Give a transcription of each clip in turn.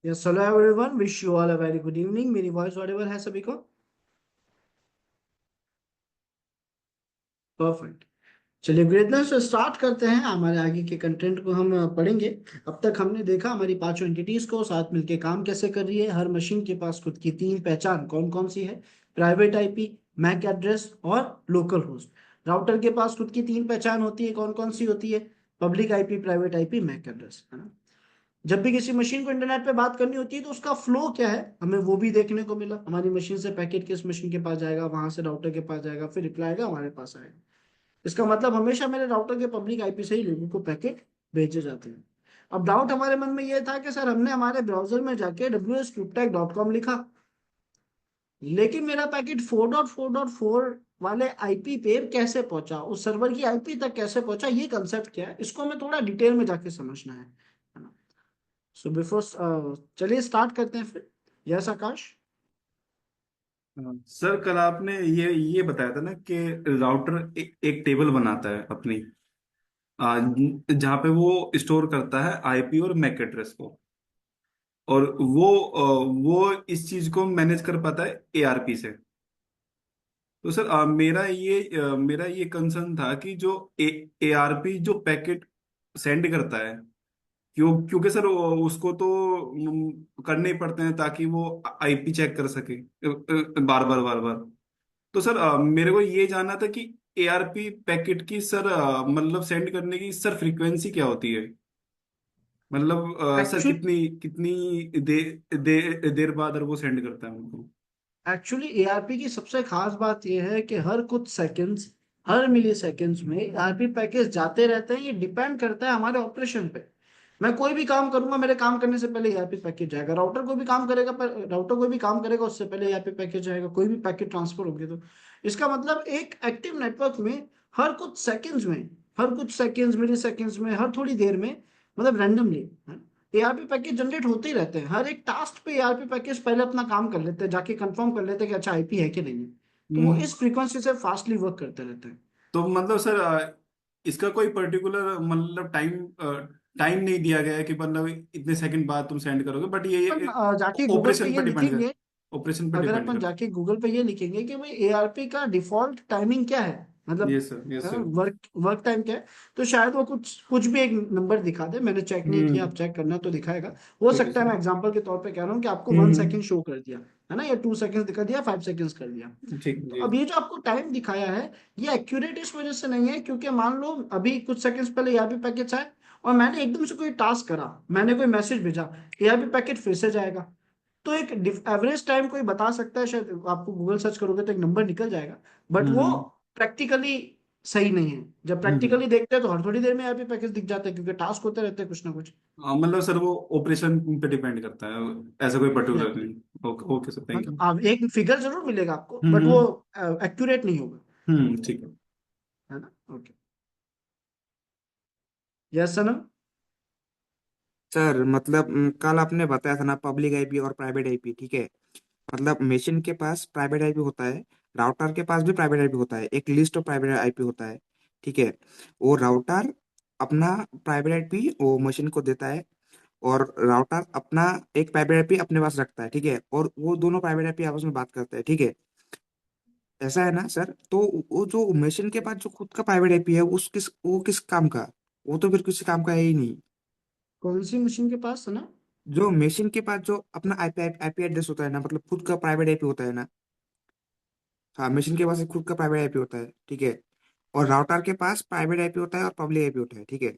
Yes, hello everyone. Wish you all a very good evening. मेरी voice Audible है सभी को? परफेक्ट। चलिए ग्रेटनेस से स्टार्ट करते हैं। हमारे आगे के कंटेंट को हम पढ़ेंगे। अब तक हमने देखा हमारी पांचों एंटिटीज को साथ मिलके काम कैसे कर रही है। हर मशीन के पास खुद की तीन पहचान कौन कौन सी है: प्राइवेट आईपी, मैक एड्रेस और लोकल होस्ट। राउटर के पास खुद की तीन पहचान होती है, कौन कौन सी होती है? Public IP, private IP, MAC address, है ना। जब भी किसी मशीन को इंटरनेट पे बात करनी होती है तो उसका फ्लो क्या है हमें वो भी देखने को मिला। हमारी मशीन से पैकेट किस मशीन के पास जाएगा, वहां से राउटर के पास जाएगा, फिर रिप्लाई आएगा, हमारे पास आएगा। इसका मतलब हमेशा मेरे राउटर के पब्लिक आईपी से ही लोगों को पैकेट भेजे जाते हैं। अब डाउट हमारे मन में यह था कि सर हमने हमारे ब्राउजर में जाके wscryptech.com लिखा, लेकिन मेरा पैकेट 4.4.4 वाले आईपी पे कैसे पहुंचा, उस सर्वर की आईपी तक कैसे पहुंचा, ये कंसेप्ट क्या है, इसको हमें थोड़ा डिटेल में जाके समझना है ना। सो बिफोर चलिए स्टार्ट करते हैं फिर। यस आकाश। हाँ, सर कल आपने ये बताया था ना कि राउटर एक टेबल बनाता है अपनी, जहाँ पे वो स्टोर करता है आईपी और मैक एड्रेस को। और वो इस चीज को मैनेज कर पाता है एआरपी से। तो सर मेरा ये कंसर्न था कि जो एआरपी जो पैकेट सेंड करता है, क्योंकि सर उसको तो करने ही पड़ते हैं ताकि वो आईपी चेक कर सके बार बार बार बार। तो सर मेरे को ये जानना था कि एआरपी पैकेट की सर मतलब सेंड करने की सर फ्रीक्वेंसी क्या होती है। मतलब सर एक्चुअली कितनी कितनी देर बाद वो सेंड करता है हमको। एक्चुअली एआरपी की सबसे खास बात यह है कि हर कुछ सेकंड्स, हर मिली सेकंड्स में एआरपी पैकेज जाते रहते हैं। ये डिपेंड करता है हमारे ऑपरेशन पे। मैं कोई भी काम करूंगा, मेरे काम करने से पहले एआरपी पैकेज जाएगा। राउटर को भी काम करेगा, पर राउटर कोई भी काम करेगा उससे पहले एआरपी पैकेज जाएगा। कोई भी पैकेट ट्रांसफर होगी तो इसका मतलब एक एक्टिव नेटवर्क में हर कुछ सेकंड्स में, हर कुछ सेकंड्स, मिली सेकंड्स में, हर थोड़ी देर में, मतलब रैंडमली एआरपी पैकेज जनरेट होते ही रहते हैं। हर एक टास्क पे एआरपी पैकेज पहले अपना काम कर लेते हैं, जाके कंफर्म कर लेते हैं कि अच्छा आईपी है कि नहीं है। तो वो हम्म, इस फ्रीक्वेंसी से फास्टली वर्क करते रहते हैं। तो मतलब सर इसका कोई पर्टिकुलर मतलब टाइम नहीं दिया गया है कि मतलब इतने सेकंड बाद तुम सेंड करोगे, बट अपन ये जाके गूगल पे ऑपरेशन ये पर डिपेंड लिखेंगे। कर ऑपरेशन पर अगर डिपेंड अपन कर जाके गूगल पे ये लिखेंगे कि भाई एआरपी का डिफॉल्ट टाइमिंग क्या है, मतलब yes sir, yes sir. Work work time क्या है, तो शायद वो कुछ कुछ भी एक नंबर दिखा दे। मैंने चेक नहीं किया, हम्म। आप चेक करना तो दिखाएगा। हो ठीक है सकता है सर। मैं एग्जांपल के तौर पे कह रहा हूँ कि आपको वन हम्म। सेकंड शो कर दिया है ना, या 2 सेकंड दिखा दिया, 5 सेकंड कर दिया। ठीक तो जी। अब ये जो आपको टाइम दिखाया है, ये एक्यूरेट इस वजह से नहीं है क्योंकि मान लो अभी कुछ सेकंड्स पहले एआरपी पैकेट आए और मैंने एकदम से कोई टास्क करा, मैंने कोई मैसेज भेजा, एआरपी पैकेट फिर से जाएगा। तो एक एवरेज टाइम कोई बता सकता है, शायद आपको गूगल सर्च करोगे तो एक नंबर निकल जाएगा। बट वो हम्म। प्रैक्टिकली सही नहीं है। जब हम्म। प्रैक्टिकली देखते हैं तो हर थोड़ी देर में एआरपी पैकेज दिख जाते हैं क्योंकि टास्क होते रहते हैं कुछ ना कुछ। मतलब सर वो ऑपरेशन पे डिपेंड करता है, ऐसा कोई पर्टिकुलर एग्जैक्टली। नहीं। ओके ओके सर, थैंक मतलब यू। आप एक फिगर जरूर मिलेगा आपको, बट वो हम्म। एक्यूरेट नहीं होगा, ठीक है। है ना। ओके। यस सनम। सर मतलब कल आपने बताया था ना पब्लिक आईपी और प्राइवेट आईपी, ठीक है। मतलब मशीन के पास प्राइवेट आईपी होता है, राउटर के पास भी प्राइवेट आईपी होता है, एक लिस्ट ऑफ प्राइवेट आईपी होता है। ठीक है। वो राउटर अपना प्राइवेट आईपी वो मशीन को देता है, और राउटर अपना एक प्राइवेट आईपी अपने पास रखता है। ठीक है। और वो दोनों प्राइवेट आईपी आपस में बात करते हैं। ठीक है। ऐसा है ना सर? तो वो जो मशीन के पास जो खुद का प्राइवेट आईपी है, वो किस काम का? वो तो फिर किसी काम का है ही नहीं। कौन सी मशीन के पास है ना? जो मशीन के पास जो अपना आईपी आईपी एड्रेस होता है ना, मतलब खुद का प्राइवेट आईपी होता है ना। हाँ, मशीन के पास एक खुद का प्राइवेट आईपी होता है। ठीक है। और राउटर के पास प्राइवेट आईपी होता है और पब्लिक आईपी होता है। ठीक है।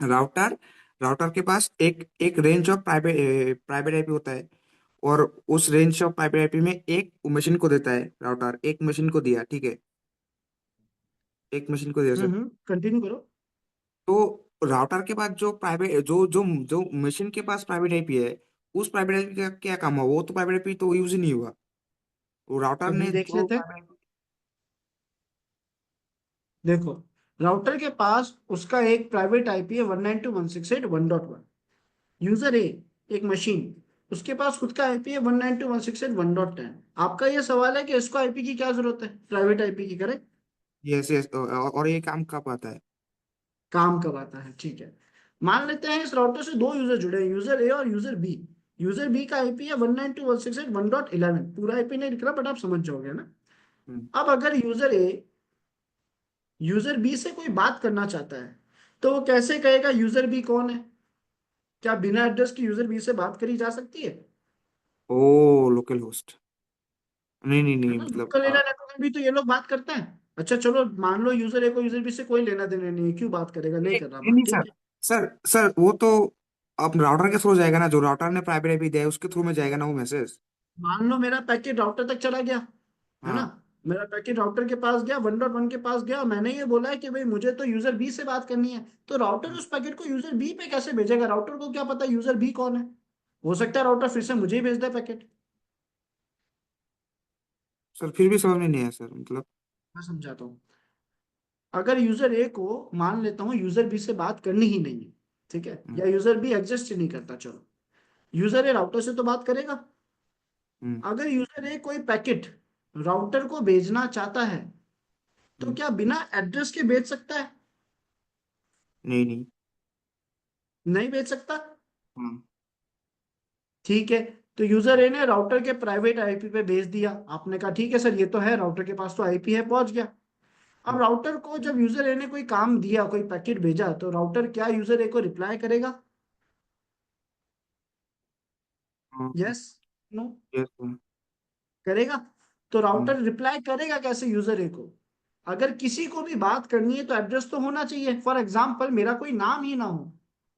राउटर राउटर के पास एक एक range of private private IP होता है, और उस रेंज ऑफ प्राइवेट आईपी में एक मशीन को देता है। राउटर एक मशीन को दिया। ठीक है। एक मशीन को दिया सर। कंटिन्यू करो। तो राउटर के पास जो प्राइवेट जो जो जो मशीन के पास प्राइवेट आईपी है, उस प्राइवेट आईपी का क्या काम हुआ? वो तो प्राइवेट आईपी तो यूज ही नहीं हुआ। वो राउटर अभी ने देख जो लेते हैं। देखो, राउटर के पास उसका एक प्राइवेट आईपी है 192.168.1.1। यूजर ए, एक मशीन, उसके पास खुद का आईपी है 192.168.1.10। आपका ये सवाल है कि इसको आईपी की क्या जरूरत है, प्राइवेट आईपी की, करेक्ट? यस यस, और ये काम कब आता है? काम कब आता है, ठीक है। मान लेते हैं इस राउटर से दो यूजर जुड़े हैं, यूजर ए और यूजर बी। यूजर बी का आईपी है 192.168.1.11। पूरा आईपी नहीं लिख रहा, बट आप समझ जाओगे ना। हम्म। अब अगर यूजर ए यूजर बी से कोई बात करना चाहता है, तो वो कैसे कहेगा यूजर बी कौन है? क्या बिना एड्रेस के यूजर बी से बात करी जा सकती है? ओ, लोकल होस्ट। नहीं नहीं है नहीं, ना, मतलब लोकल एरिया नेटवर्क में भी तो ये लोग बात करते हैं। अच्छा चलो, मान लो यूजर ए को यूजर बी से कोई लेना देना नहीं है, क्यों बात करेगा, नहीं नहीं कर रहा नहीं बात, नहीं सर। ठीक है। सर सर, वो तो अब राउटर के थ्रू जाएगा ना, जो राउटर ने प्राइवेट आईपी दिया है उसके थ्रू में जाएगा ना वो मैसेज। मान लो मेरा पैकेट राउटर तक चला गया, है ना। हाँ। मेरा पैकेट राउटर के पास गया, 1.1 के पास गया, मैंने ये बोला है कि भाई मुझे तो यूजर बी से बात करनी है। तो राउटर उस पैकेट को यूजर बी पे कैसे भेजेगा? राउटर को क्या पता यूजर बी कौन है? हो सकता है राउटर फिर से मुझे ही भेज दे पैकेट। सर फिर भी समझ में नहीं आया सर, मतलब। मैं समझाता हूँ। अगर यूजर ए को, मान लेता हूँ यूजर बी से बात करनी ही नहीं है, ठीक है, हम्म। या यूजर बी एग्जिस्ट ही नहीं करता, चलो। यूजर ए राउटर से तो बात करेगा। हम्म। अगर यूजर ए कोई पैकेट राउटर को भेजना चाहता है, तो हम्म। क्या बिना एड्रेस के भेज सकता है? नहीं नहीं। नहीं भेज सकता। हाँ। ठीक है। तो यूजर ए ने राउटर के प्राइवेट आईपी पे भेज दिया, आपने कहा ठीक है सर, ये तो है, राउटर के पास तो आईपी है, पहुंच गया। अब हम्म। राउटर को जब यूजर ए ने कोई काम दिया, कोई पैकेट भेजा, तो राउटर क्या यूजर ए को रिप्लाई करेगा? हाँ। Yes, no, yes sir. करेगा। तो हम्म। राउटर रिप्लाई करेगा कैसे यूजर ए को? अगर किसी को भी बात करनी है तो एड्रेस तो होना चाहिए। फॉर एग्जाम्पल, मेरा कोई नाम ही ना हो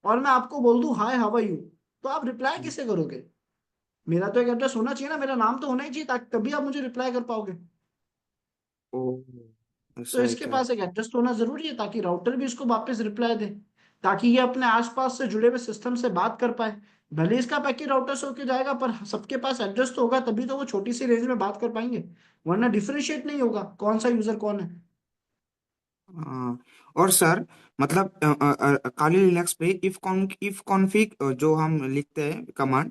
और मैं आपको बोल दूं हाय हाउ आर यू, तो आप रिप्लाई हम्म। किसे करोगे? मेरा तो एक एड्रेस होना चाहिए ना, मेरा नाम तो होना ही चाहिए, ताकि तभी आप मुझे रिप्लाई कर पाओगे। ओ, तो ऐसा है इसके क्या? पास एक एड्रेस तो होना जरूरी है, ताकि राउटर भी इसको वापस रिप्लाई दे, ताकि ये अपने आसपास से जुड़े हुए सिस्टम से बात कर पाए। भले इसका पैकेट राउटर से होके जाएगा, पर सबके पास एड्रेस तो होगा, तभी तो वो छोटी सी रेंज में बात कर पाएंगे। वरना डिफरेंशिएट नहीं होगा कौन सा यूजर कौन है। हाँ। और सर, मतलब काली लिनक्स पे इफ कॉन्फिग जो हम लिखते हैं कमांड,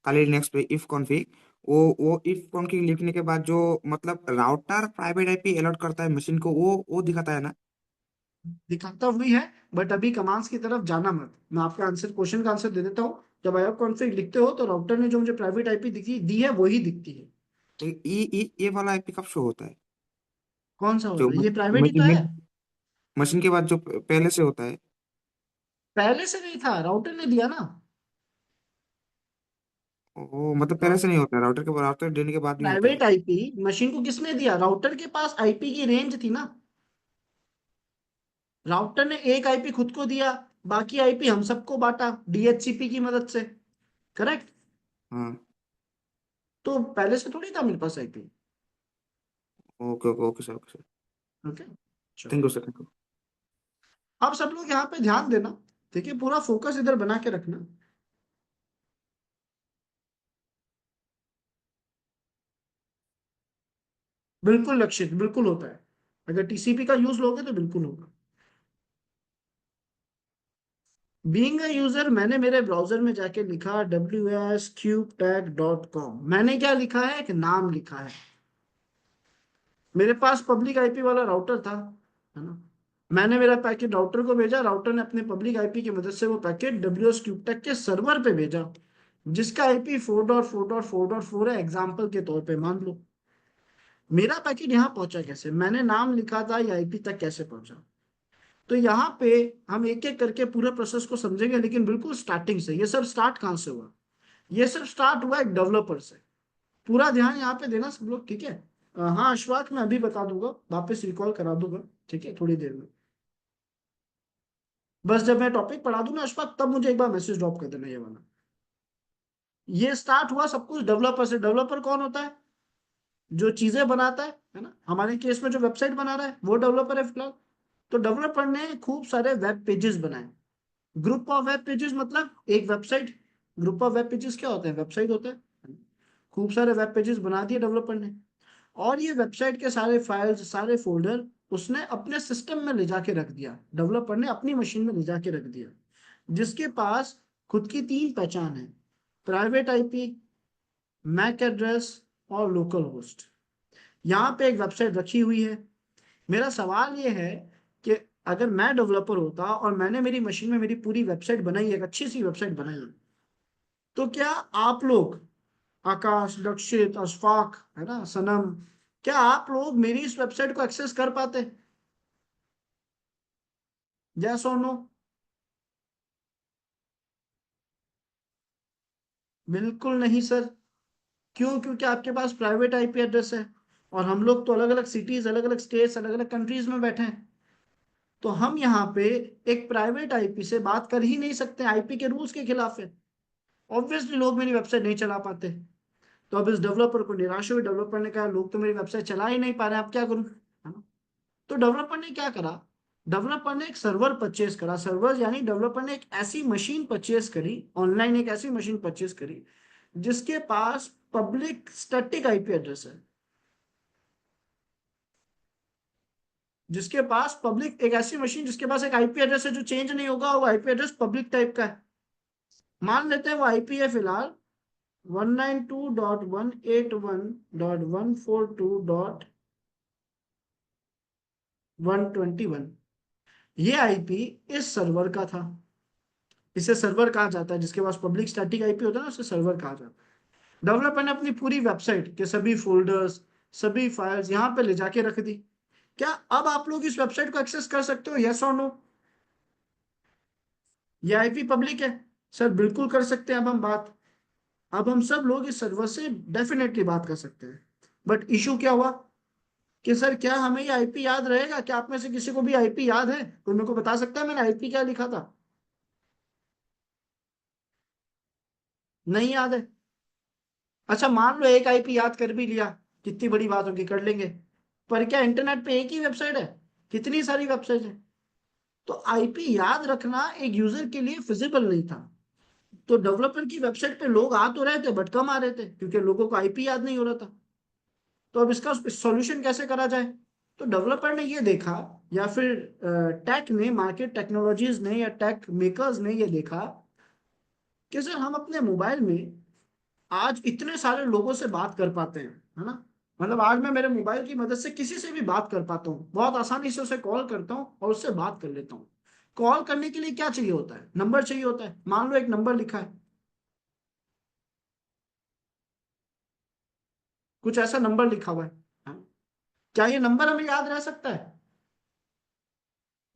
काली लिनक्स पे इफ कॉन्फिग, वो इफ कॉन्फिग लिखने के बाद जो मतलब राउटर प्राइवेट आईपी अलॉट करता है मशीन को, वो दिखाता है ना? दिखाता हुई है, बट अभी कमांड्स की तरफ जाना मत। मैं आपका आंसर, क्वेश्चन का आंसर दे देता हूँ। जब आई कॉन्फिग लिखते हो, तो राउटर ने जो मुझे प्राइवेट आईपी दिखी दी है, वही दिखती है। तो ये वाला आईपी कब शो होता है? कौन सा जो वाला? ये प्राइवेट ही तो है। मशीन के बाद जो पहले से होता है। पहले से नहीं था, राउटर ने दिया ना। ओ, मतलब पहले से नहीं होता है, राउटर देने के बाद भी होता है। प्राइवेट आईपी मशीन को किसने दिया? राउटर के पास आईपी की रेंज थी ना। राउटर ने एक आईपी खुद को दिया, बाकी आईपी हम सबको बांटा डीएचसीपी की मदद से, करेक्ट। हाँ। तो पहले से थोड़ी था मेरे पास IP. Okay okay okay sir, okay sir. Okay, चलो। Thank you sir, thank you. अब सब लोग यहाँ पे ध्यान देना, ठीक है, पूरा फोकस इधर बना के रखना। बिल्कुल लक्षित, बिल्कुल होता है। अगर टीसीपी का यूज लोगे तो बिल्कुल होगा। बीइंग अ यूजर मैंने मेरे ब्राउजर में जाके लिखा wscubetech.com। मैंने क्या लिखा है, एक नाम लिखा है। मेरे पास पब्लिक आईपी वाला राउटर था, है ना। मैंने मेरा पैकेट राउटर को भेजा, राउटर ने अपने पब्लिक आईपी की मदद से वो पैकेट wscubetech के सर्वर पे भेजा, जिसका आईपी 4.4.4.4 है, एग्जाम्पल के तौर पे मान लो। मेरा पैकेट यहाँ पहुंचा कैसे, मैंने नाम लिखा था, ये आईपी तक कैसे पहुंचा। तो यहाँ पे हम एक एक करके पूरे प्रोसेस को समझेंगे, लेकिन बिल्कुल स्टार्टिंग से। ये सब स्टार्ट कहाँ से हुआ, ये सब स्टार्ट हुआ एक डेवलपर से। पूरा ध्यान यहाँ पे देना सब लोग, ठीक है। हाँ अशफाक, मैं अभी बता दूंगा, वापस रिकॉल करा दूंगा, ठीक है, थोड़ी देर में। बस जब मैं टॉपिक पढ़ा दूं ना अशफाक, तब मुझे एक बार मैसेज ड्रॉप कर देना, ये वाला। ये स्टार्ट हुआ सब कुछ डेवलपर से। डेवलपर कौन होता है, जो चीजें बनाता है ना। हमारे केस में जो वेबसाइट बना रहा है वो डेवलपर है फिलहाल। तो डेवलपर ने खूब सारे वेब पेजेस बनाए। ग्रुप ऑफ वेब पेजेस मतलब एक website. Group of web pages क्या होते हैं, वेबसाइट होता है। खूब सारे वेब पेजेस बना दिए डेवलपर ने। और ये वेबसाइट के सारे फाइल्स, सारे फोल्डर उसने अपने सिस्टम में ले जाके रख दिया। डेवलपर ने अपनी मशीन में ले जाके रख दिया, जिसके पास खुद की 3 पहचान है: प्राइवेट आईपी, मैक एड्रेस और लोकल होस्ट। यहाँ पे एक वेबसाइट रखी हुई है। मेरा सवाल ये है कि अगर मैं डेवलपर होता और मैंने मेरी मशीन में मेरी पूरी वेबसाइट बनाई, एक अच्छी सी वेबसाइट बनाई, तो क्या आप लोग, आकाश, लक्षित, अशफाक, है ना, सनम, क्या आप लोग मेरी इस वेबसाइट को एक्सेस कर पाते? यस और नो? बिल्कुल नहीं सर। क्यों? क्योंकि आपके पास प्राइवेट आईपी एड्रेस है, और हम लोग तो अलग अलग सिटीज, अलग अलग स्टेट्स, अलग अलग कंट्रीज में बैठे हैं। तो हम यहाँ पे एक प्राइवेट आईपी से बात कर ही नहीं सकते, आईपी के रूल्स के खिलाफ है। ऑब्वियसली लोग मेरी वेबसाइट नहीं चला पाते। तो अब इस डेवलपर को निराश हुई, डेवलपर ने कहा लोग तो मेरी वेबसाइट चला ही नहीं पा रहे, अब क्या करूं, है ना। तो डेवलपर ने क्या करा, डेवलपर ने एक सर्वर परचेज करा। सर्वर यानी डेवलपर ने एक ऐसी मशीन परचेज करी, ऑनलाइन एक ऐसी मशीन परचेज करी जिसके पास पब्लिक स्टैटिक आईपी एड्रेस है। जिसके पास पब्लिक, एक ऐसी मशीन जिसके पास एक आईपी एड्रेस है जो चेंज नहीं होगा, वो आईपी एड्रेस पब्लिक टाइप का है। मान लेते हैं वो आईपी है फिलहाल 192.181.142.121। ये आईपी इस सर्वर का था। इसे सर्वर कहा जाता है, जिसके पास पब्लिक स्टैटिक आईपी होता है ना, उसे सर्वर कहा जाता है। डेवलपर ने अपनी पूरी वेबसाइट के सभी फोल्डर्स, सभी फाइल्स यहाँ पे ले जाके रख दी। क्या अब आप लोग इस वेबसाइट को एक्सेस कर सकते हो, यस और नो? ये आईपी पब्लिक है सर, बिल्कुल कर सकते हैं। अब हम सब लोग इस सर्वर से डेफिनेटली बात कर सकते हैं। बट इशू क्या हुआ कि सर क्या हमें ये आईपी याद रहेगा? क्या आप में से किसी को भी आईपी याद है? कोई मेरे को बता सकता है मैंने आईपी क्या लिखा था? नहीं याद है? अच्छा, मान लो एक आईपी याद कर भी लिया, कितनी बड़ी बात होगी, कर लेंगे। पर क्या इंटरनेट पे एक ही वेबसाइट है? कितनी सारी वेबसाइट है। तो आईपी याद रखना एक यूजर के लिए फिजिबल नहीं था। तो डेवलपर की वेबसाइट पे लोग आ तो रहे थे, बट कम आ रहे थे, क्योंकि लोगों को आईपी याद नहीं हो रहा था। तो अब इसका सॉल्यूशन कैसे करा जाए? तो डेवलपर ने ये देखा, या फिर टेक ने, मार्केट टेक्नोलॉजीज ने या टेक मेकर्स ने ये देखा कि सर हम अपने मोबाइल में आज इतने सारे लोगों से बात कर पाते हैं, है ना। मतलब आज मैं मेरे मोबाइल की मदद से किसी से भी बात कर पाता हूँ, बहुत आसानी से उसे कॉल करता हूँ और उससे बात कर लेता हूँ। कॉल करने के लिए क्या चाहिए होता है, नंबर चाहिए होता है। मान लो एक नंबर लिखा है, कुछ ऐसा नंबर लिखा हुआ है, हाँ? क्या ये नंबर हमें याद रह सकता है?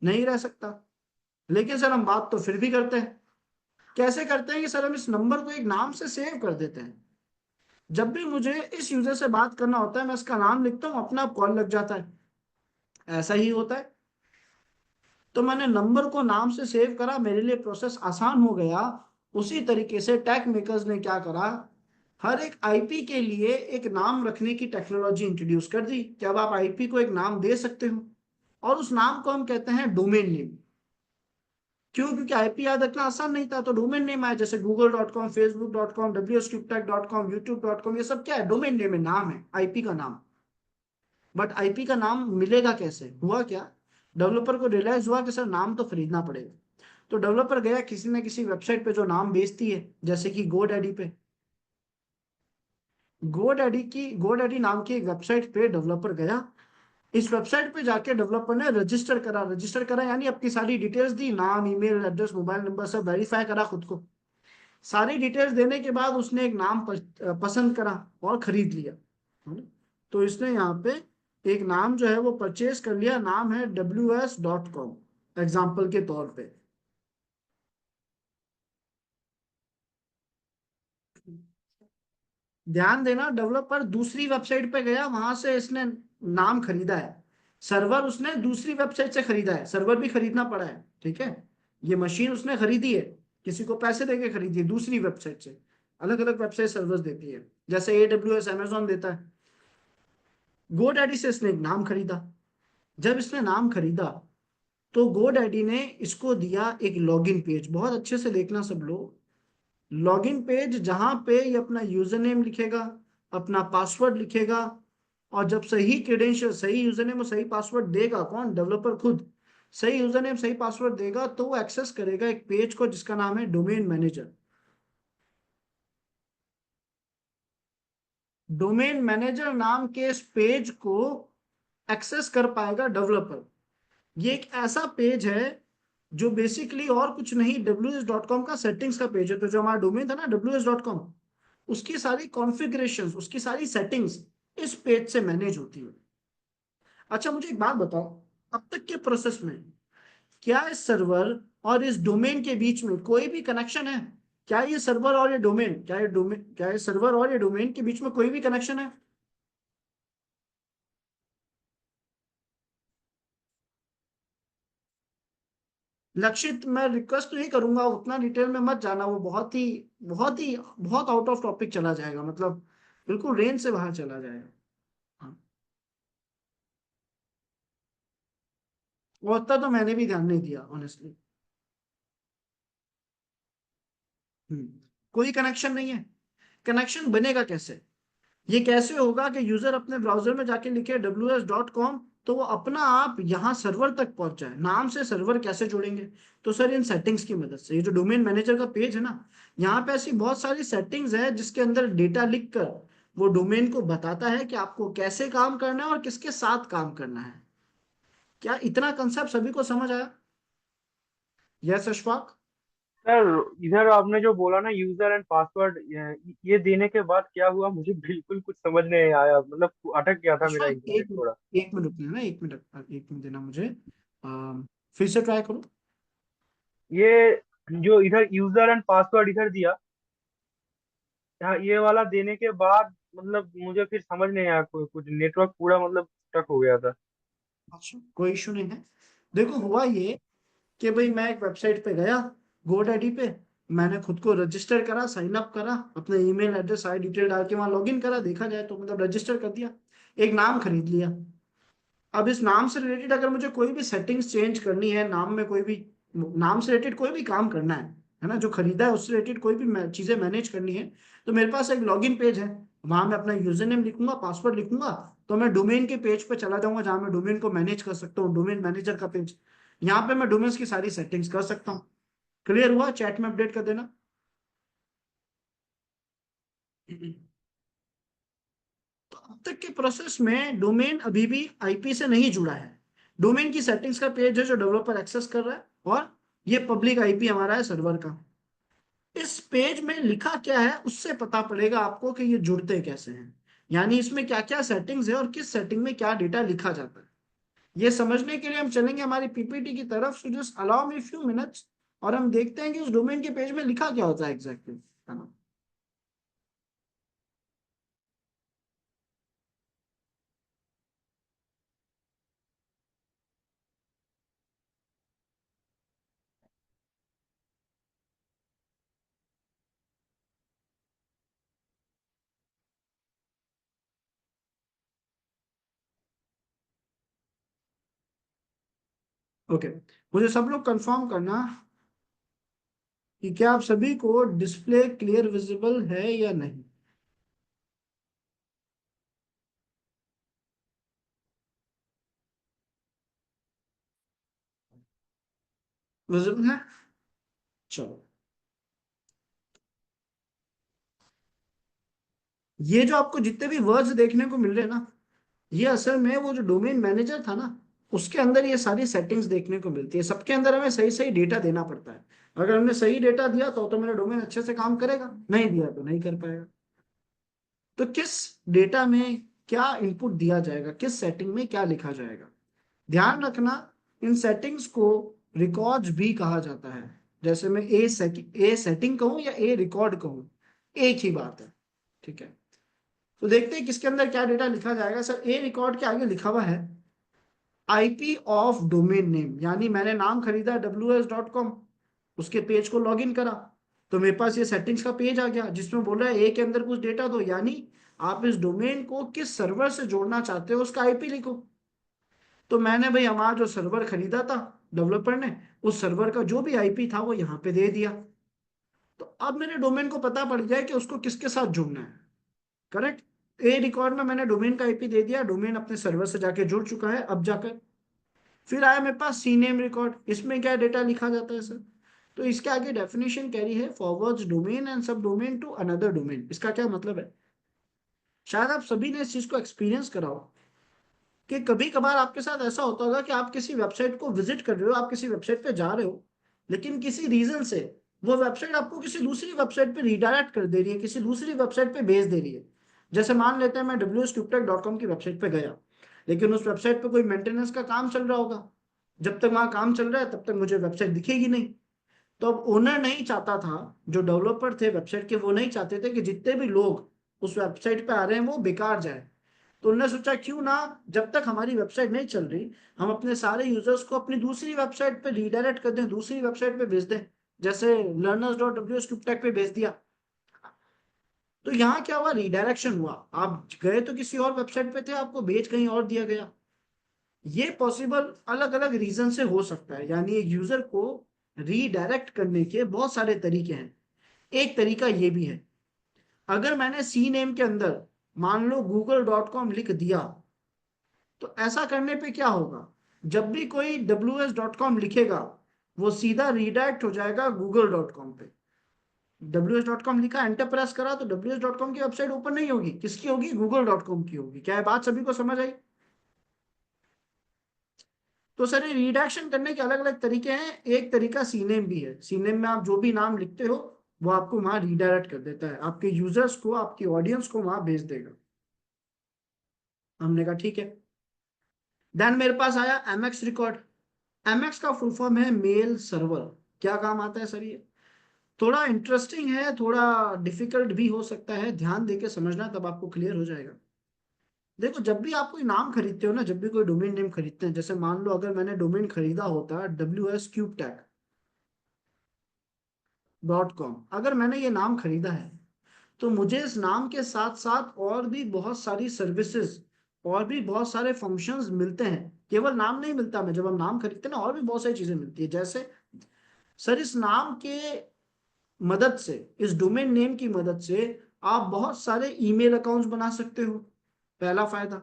नहीं रह सकता। लेकिन सर हम बात तो फिर भी करते हैं। कैसे करते हैं कि सर हम इस नंबर को एक नाम से सेव कर देते हैं। जब भी मुझे इस यूजर से बात करना होता है, मैं इसका नाम लिखता हूँ, अपना कॉल लग जाता है। ऐसा ही होता है। तो मैंने नंबर को नाम से सेव करा, मेरे लिए प्रोसेस आसान हो गया। उसी तरीके से टेक मेकर्स ने क्या करा, हर एक आईपी के लिए एक नाम रखने की टेक्नोलॉजी इंट्रोड्यूस कर दी कि अब आप आईपी को एक नाम दे सकते हो, और उस नाम को हम कहते हैं डोमेन नेम। क्यों? क्योंकि आईपी याद रखना आसान नहीं था, तो डोमेन नेम आया। जैसे google.com, facebook.com, wscubetech.com, youtube.com, ये सब क्या है, डोमेन नेम है, नाम है, आईपी का नाम। बट आईपी का नाम मिलेगा कैसे? हुआ क्या, डेवलपर को रियलाइज हुआ कि सर नाम तो खरीदना पड़ेगा। तो डेवलपर गया किसी न किसी वेबसाइट पे जो नाम बेचती है, जैसे कि गोडैडी पे। गोडैडी नाम की एक वेबसाइट पे डेवलपर गया। इस वेबसाइट पे जाके डेवलपर ने रजिस्टर करा यानी अपनी सारी डिटेल्स दी, नाम, ईमेल एड्रेस, मोबाइल नंबर, सब वेरीफाई करा खुद को। सारी डिटेल्स देने के बाद उसने एक नाम पसंद करा और खरीद लिया, है ना? तो इसने यहाँ पे एक नाम जो है वो परचेज कर लिया, नाम है ws.com, एग्जाम्पल के तौर पे। ध्यान देना, डेवलपर दूसरी वेबसाइट पे गया, वहां से इसने नाम खरीदा है। सर्वर उसने दूसरी वेबसाइट से खरीदा है, सर्वर भी खरीदना पड़ा है, ठीक है। ये मशीन उसने खरीदी है, किसी को पैसे देके खरीदी है दूसरी वेबसाइट से। अलग अलग वेबसाइट सर्वर्स देती है, जैसे AWS अमेजोन देता है। गोडैडी से इसने एक नाम खरीदा। जब इसने नाम खरीदा तो गोडैडी ने इसको दिया एक लॉगिन पेज, बहुत अच्छे से देखना सब लोग। लॉगिन पेज जहां पे ये अपना यूजर नेम लिखेगा, अपना पासवर्ड लिखेगा, और जब सही क्रेडेंशियल, सही यूजर नेम और सही पासवर्ड देगा, कौन, डेवलपर खुद, सही यूजर नेम सही पासवर्ड देगा, तो वो एक्सेस करेगा एक पेज को जिसका नाम है डोमेन मैनेजर। डोमेन मैनेजर नाम के इस पेज को एक्सेस कर पाएगा डेवलपर। ये एक ऐसा पेज है जो बेसिकली और कुछ नहीं, ws.com का सेटिंग्स का पेज है। तो जो हमारा डोमेन था ना ws.com, उसकी सारी कॉन्फ़िगरेशंस, उसकी सारी सेटिंग्स इस पेज से मैनेज होती है। अच्छा मुझे एक बात बताओ, अब तक के प्रोसेस में क्या इस सर्वर और इस डोमेन के बीच में कोई भी कनेक्शन है? क्या ये सर्वर और ये डोमेन, क्या ये सर्वर और ये डोमेन के बीच में कोई भी कनेक्शन है? लक्षित, मैं रिक्वेस्ट तो ही करूंगा, उतना डिटेल में मत जाना, वो बहुत आउट ऑफ टॉपिक चला जाएगा, मतलब बिल्कुल रेंज से बाहर चला जाएगा। हाँ, वो उतना तो मैंने भी ध्यान नहीं दिया ऑनेस्टली। कोई कनेक्शन नहीं है। कनेक्शन बनेगा कैसे? ये कैसे होगा कि यूजर अपने ब्राउजर में जाके लिखे ws.com, तो वो अपना आप यहाँ सर्वर तक पहुंच जाए। नाम से सर्वर कैसे जोड़ेंगे? तो सर इन सेटिंग्स की मदद से, ये जो डोमेन मैनेजर का पेज है ना, यहाँ पे ऐसी बहुत सारी सेटिंग्स है जिसके अंदर डेटा लिख कर वो डोमेन को बताता है कि आपको कैसे काम करना है और किसके साथ काम करना है। क्या इतना कंसेप्ट सभी को समझ आया? यस अशफाक। सर, इधर आपने जो बोला ना यूजर एंड पासवर्ड, ये देने के बाद क्या हुआ मुझे बिल्कुल कुछ समझ नहीं आया, मतलब अटक गया था मेरा अशफाक इंटरनेट थोड़ा। एक मिनट रुकना ना, एक मिनट देना मुझे। फिर से ट्राई करो। ये जो इधर यूजर एंड पासवर्ड इधर दिया, यहाँ ये वाला देने के बाद मतलब मुझे फिर समझ नहीं आया, कुछ नेटवर्क पूरा मतलब स्टक हो गया था। अच्छा कोई इशू नहीं है। देखो हुआ ये कि भाई मैं एक वेबसाइट पे गया, गोडैडी पे, मैंने खुद को रजिस्टर करा, साइन अप करा, अपने ईमेल एड्रेस सारी डिटेल डाल के वहां लॉगिन करा, देखा जाए तो मतलब रजिस्टर कर दिया, एक नाम खरीद लिया। अब इस नाम से रिलेटेड अगर मुझे कोई भी सेटिंग्स चेंज करनी है, नाम में कोई भी, नाम से रिलेटेड कोई भी काम करना है ना, जो खरीदा है उससे रिलेटेड कोई भी चीजें मैनेज करनी है, तो मेरे पास एक लॉगिन पेज है, वहां मैं अपना यूजर नेम लिखूंगा, पासवर्ड लिखूंगा, तो मैं डोमेन के पेज पे चला जाऊंगा जहां मैं डोमेन को मैनेज कर सकता हूँ, डोमेन मैनेजर का पेज। यहाँ पे मैं डोमेन्स की सारी सेटिंग्स कर सकता हूँ। क्लियर हुआ? चैट में अपडेट कर देना। तो अब तक के प्रोसेस में डोमेन अभी भी आईपी से नहीं जुड़ा है। डोमेन की सेटिंग्स का पेज है जो डेवलपर एक्सेस कर रहा है, और ये पब्लिक आईपी हमारा है सर्वर का। इस पेज में लिखा क्या है उससे पता पड़ेगा आपको कि ये जुड़ते कैसे हैं, यानी इसमें क्या क्या सेटिंग्स है और किस सेटिंग में क्या डेटा लिखा जाता है। ये समझने के लिए हम चलेंगे हमारी पीपीटी की तरफ, so just allow me few minutes, और हम देखते हैं कि उस डोमेन के पेज में लिखा क्या होता है एग्जैक्टली, है ना। ओके, मुझे सब लोग कंफर्म करना कि क्या आप सभी को डिस्प्ले क्लियर विजिबल है या नहीं। विजिबल है? चलो, ये जो आपको जितने भी वर्ड्स देखने को मिल रहे हैं ना, ये असल में वो जो डोमेन मैनेजर था ना, उसके अंदर ये सारी सेटिंग्स देखने को मिलती है। सबके अंदर हमें सही सही डेटा देना पड़ता है। अगर हमने सही डेटा दिया तो मेरा डोमेन अच्छे से काम करेगा, नहीं दिया तो नहीं कर पाएगा। तो किस डेटा में क्या इनपुट दिया जाएगा, किस सेटिंग में क्या लिखा जाएगा, ध्यान रखना। इन सेटिंग्स को रिकॉर्ड्स भी कहा जाता है। जैसे मैं ए सेटिंग कहूं या ए रिकॉर्ड कहूं, एक ही बात है। ठीक है, तो देखते हैं किसके अंदर क्या डेटा लिखा जाएगा। सर, ए रिकॉर्ड के आगे लिखा हुआ है आईपी ऑफ डोमेन नेम, यानी मैंने नाम खरीदा ws.com, उसके पेज को लॉगिन करा, तो मेरे पास ये सेटिंग्स का पेज आ गया जिसमें बोल रहा है ए के अंदर कुछ डेटा दो, यानी आप इस डोमेन को किस सर्वर से जोड़ना चाहते हो उसका आईपी लिखो। तो मैंने भाई हमारा जो सर्वर खरीदा था डेवलपर ने, उस सर्वर का जो भी आईपी था वो यहाँ पे दे दिया। तो अब मेरे डोमेन को पता पड़ गया कि उसको किसके साथ जुड़ना है। करेक्ट, ए रिकॉर्ड में मैंने डोमेन का आईपी दे दिया, डोमेन अपने सर्वर से जाके जुड़ चुका है। अब जाकर फिर आया मेरे पास सी नेम रिकॉर्ड, इसमें क्या डेटा लिखा जाता है सर? तो इसके आगे डेफिनेशन कैरी है फॉरवर्ड्स डोमेन एंड सब डोमेन टू अनदर डोमेन। इसका क्या मतलब है? शायद आप सभी ने इस चीज को एक्सपीरियंस करा हो कि कभी कभार आपके साथ ऐसा होता होगा कि आप किसी वेबसाइट को विजिट कर रहे हो, आप किसी वेबसाइट पे जा रहे हो, लेकिन किसी रीजन से वो वेबसाइट आपको किसी दूसरी वेबसाइट पे रिडायरेक्ट कर दे रही है, किसी दूसरी वेबसाइट पे भेज दे रही है। जैसे मान लेते हैं मैं wscuptech.com की वेबसाइट पे गया, लेकिन उस वेबसाइट पे कोई मेंटेनेंस का काम चल रहा होगा। जब तक वहां काम चल रहा है तब तक मुझे वेबसाइट दिखेगी नहीं। तो अब ओनर नहीं चाहता था, जो डेवलपर थे वेबसाइट के, वो नहीं चाहते थे कि जितने भी लोग उस वेबसाइट पे आ रहे हैं वो बेकार जाए। तो उन्होंने सोचा क्यों ना, जब तक हमारी वेबसाइट नहीं चल रही, हम अपने सारे यूजर्स को अपनी दूसरी वेबसाइट पे रीडायरेक्ट कर दें, दूसरी वेबसाइट पे भेज दें। जैसे learners.wscuptech पे भेज दिया। तो यहाँ क्या हुआ, रीडायरेक्शन हुआ। आप गए तो किसी और वेबसाइट पे थे, आपको भेज कहीं और दिया गया। ये पॉसिबल अलग अलग रीजन से हो सकता है, यानी एक यूजर को रीडायरेक्ट करने के बहुत सारे तरीके हैं। एक तरीका ये भी है, अगर मैंने सी नेम के अंदर मान लो google.com लिख दिया, तो ऐसा करने पे क्या होगा, जब भी कोई ws.com लिखेगा वो सीधा रीडायरेक्ट हो जाएगा google.com पे। ws.com लिखा, एंटर प्रेस करा, तो ws.com की वेबसाइट ओपन नहीं होगी, किसकी होगी, google.com की होगी। क्या है बात सभी को समझ आई? तो सर, ये रिडक्शन करने के अलग अलग तरीके हैं। एक तरीका सीनेम भी है। सीनेम में आप जो भी नाम लिखते हो वो आपको वहां रिडायरेक्ट कर देता है, आपके यूजर्स को, आपकी ऑडियंस को वहां भेज देगा। हमने कहा ठीक है। देन मेरे पास आया एमएक्स रिकॉर्ड। एमएक्स का फुल फॉर्म है मेल सर्वर। क्या काम आता है सर ये? थोड़ा इंटरेस्टिंग है, थोड़ा डिफिकल्ट भी हो सकता है, ध्यान देके समझना तब आपको क्लियर हो जाएगा। देखो, जब भी आप कोई नाम खरीदते हो ना, जब भी कोई डोमेन नेम खरीदते हैं, जैसे मान लो अगर मैंने डोमेन खरीदा होता wscuptech.com, अगर मैंने ये नाम खरीदा है तो मुझे इस नाम के साथ साथ और भी बहुत सारी सर्विसेज और भी बहुत सारे फंक्शंस मिलते हैं। केवल नाम नहीं मिलता, मैं जब हम नाम खरीदते हैं ना, और भी बहुत सारी चीजें मिलती है। जैसे सर, इस नाम के मदद से, इस डोमेन नेम की मदद से आप बहुत सारे ईमेल अकाउंट्स बना सकते हो। पहला फायदा,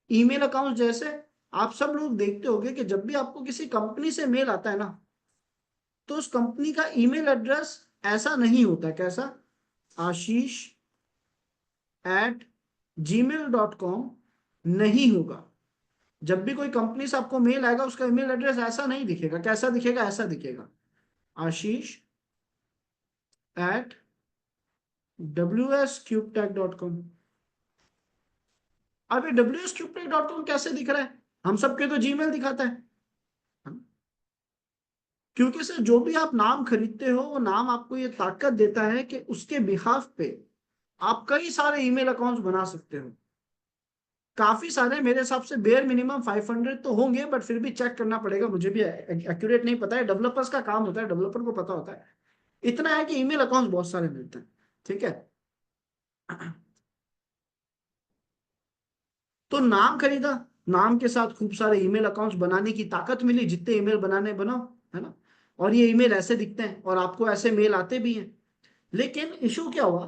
ईमेल अकाउंट जैसे आप सब लोग देखते होंगे कि जब भी आपको किसी कंपनी से मेल आता है ना, तो उस कंपनी का ईमेल एड्रेस ऐसा नहीं होता। कैसा? आशीष@gmail.com नहीं होगा। जब भी कोई कंपनी से आपको मेल आएगा, उसका ईमेल एड्रेस ऐसा नहीं दिखेगा। कैसा दिखेगा? ऐसा दिखेगा, आशीष@wscuptech.com। अब ये wscuptech.com कैसे दिख रहा है? हम सबके तो जीमेल दिखाता है। क्योंकि सर, जो भी आप नाम खरीदते हो वो नाम आपको ये ताकत देता है कि उसके बिहाफ पे आप कई सारे ईमेल अकाउंट्स बना सकते हो। काफी सारे, मेरे हिसाब से बेयर मिनिमम 500 तो होंगे, बट फिर भी चेक करना पड़ेगा, मुझे भी एक्यूरेट नहीं पता है। डेवलपर्स का काम होता है, डेवलपर को पता होता है। इतना है कि ईमेल अकाउंट्स बहुत सारे मिलते हैं। ठीक है। तो नाम खरीदा, नाम के साथ खूब सारे ईमेल अकाउंट्स बनाने की ताकत मिली, जितने ईमेल बनाने बनाओ, है ना। और ये ईमेल ऐसे दिखते हैं और आपको ऐसे मेल आते भी हैं। लेकिन इशू क्या हुआ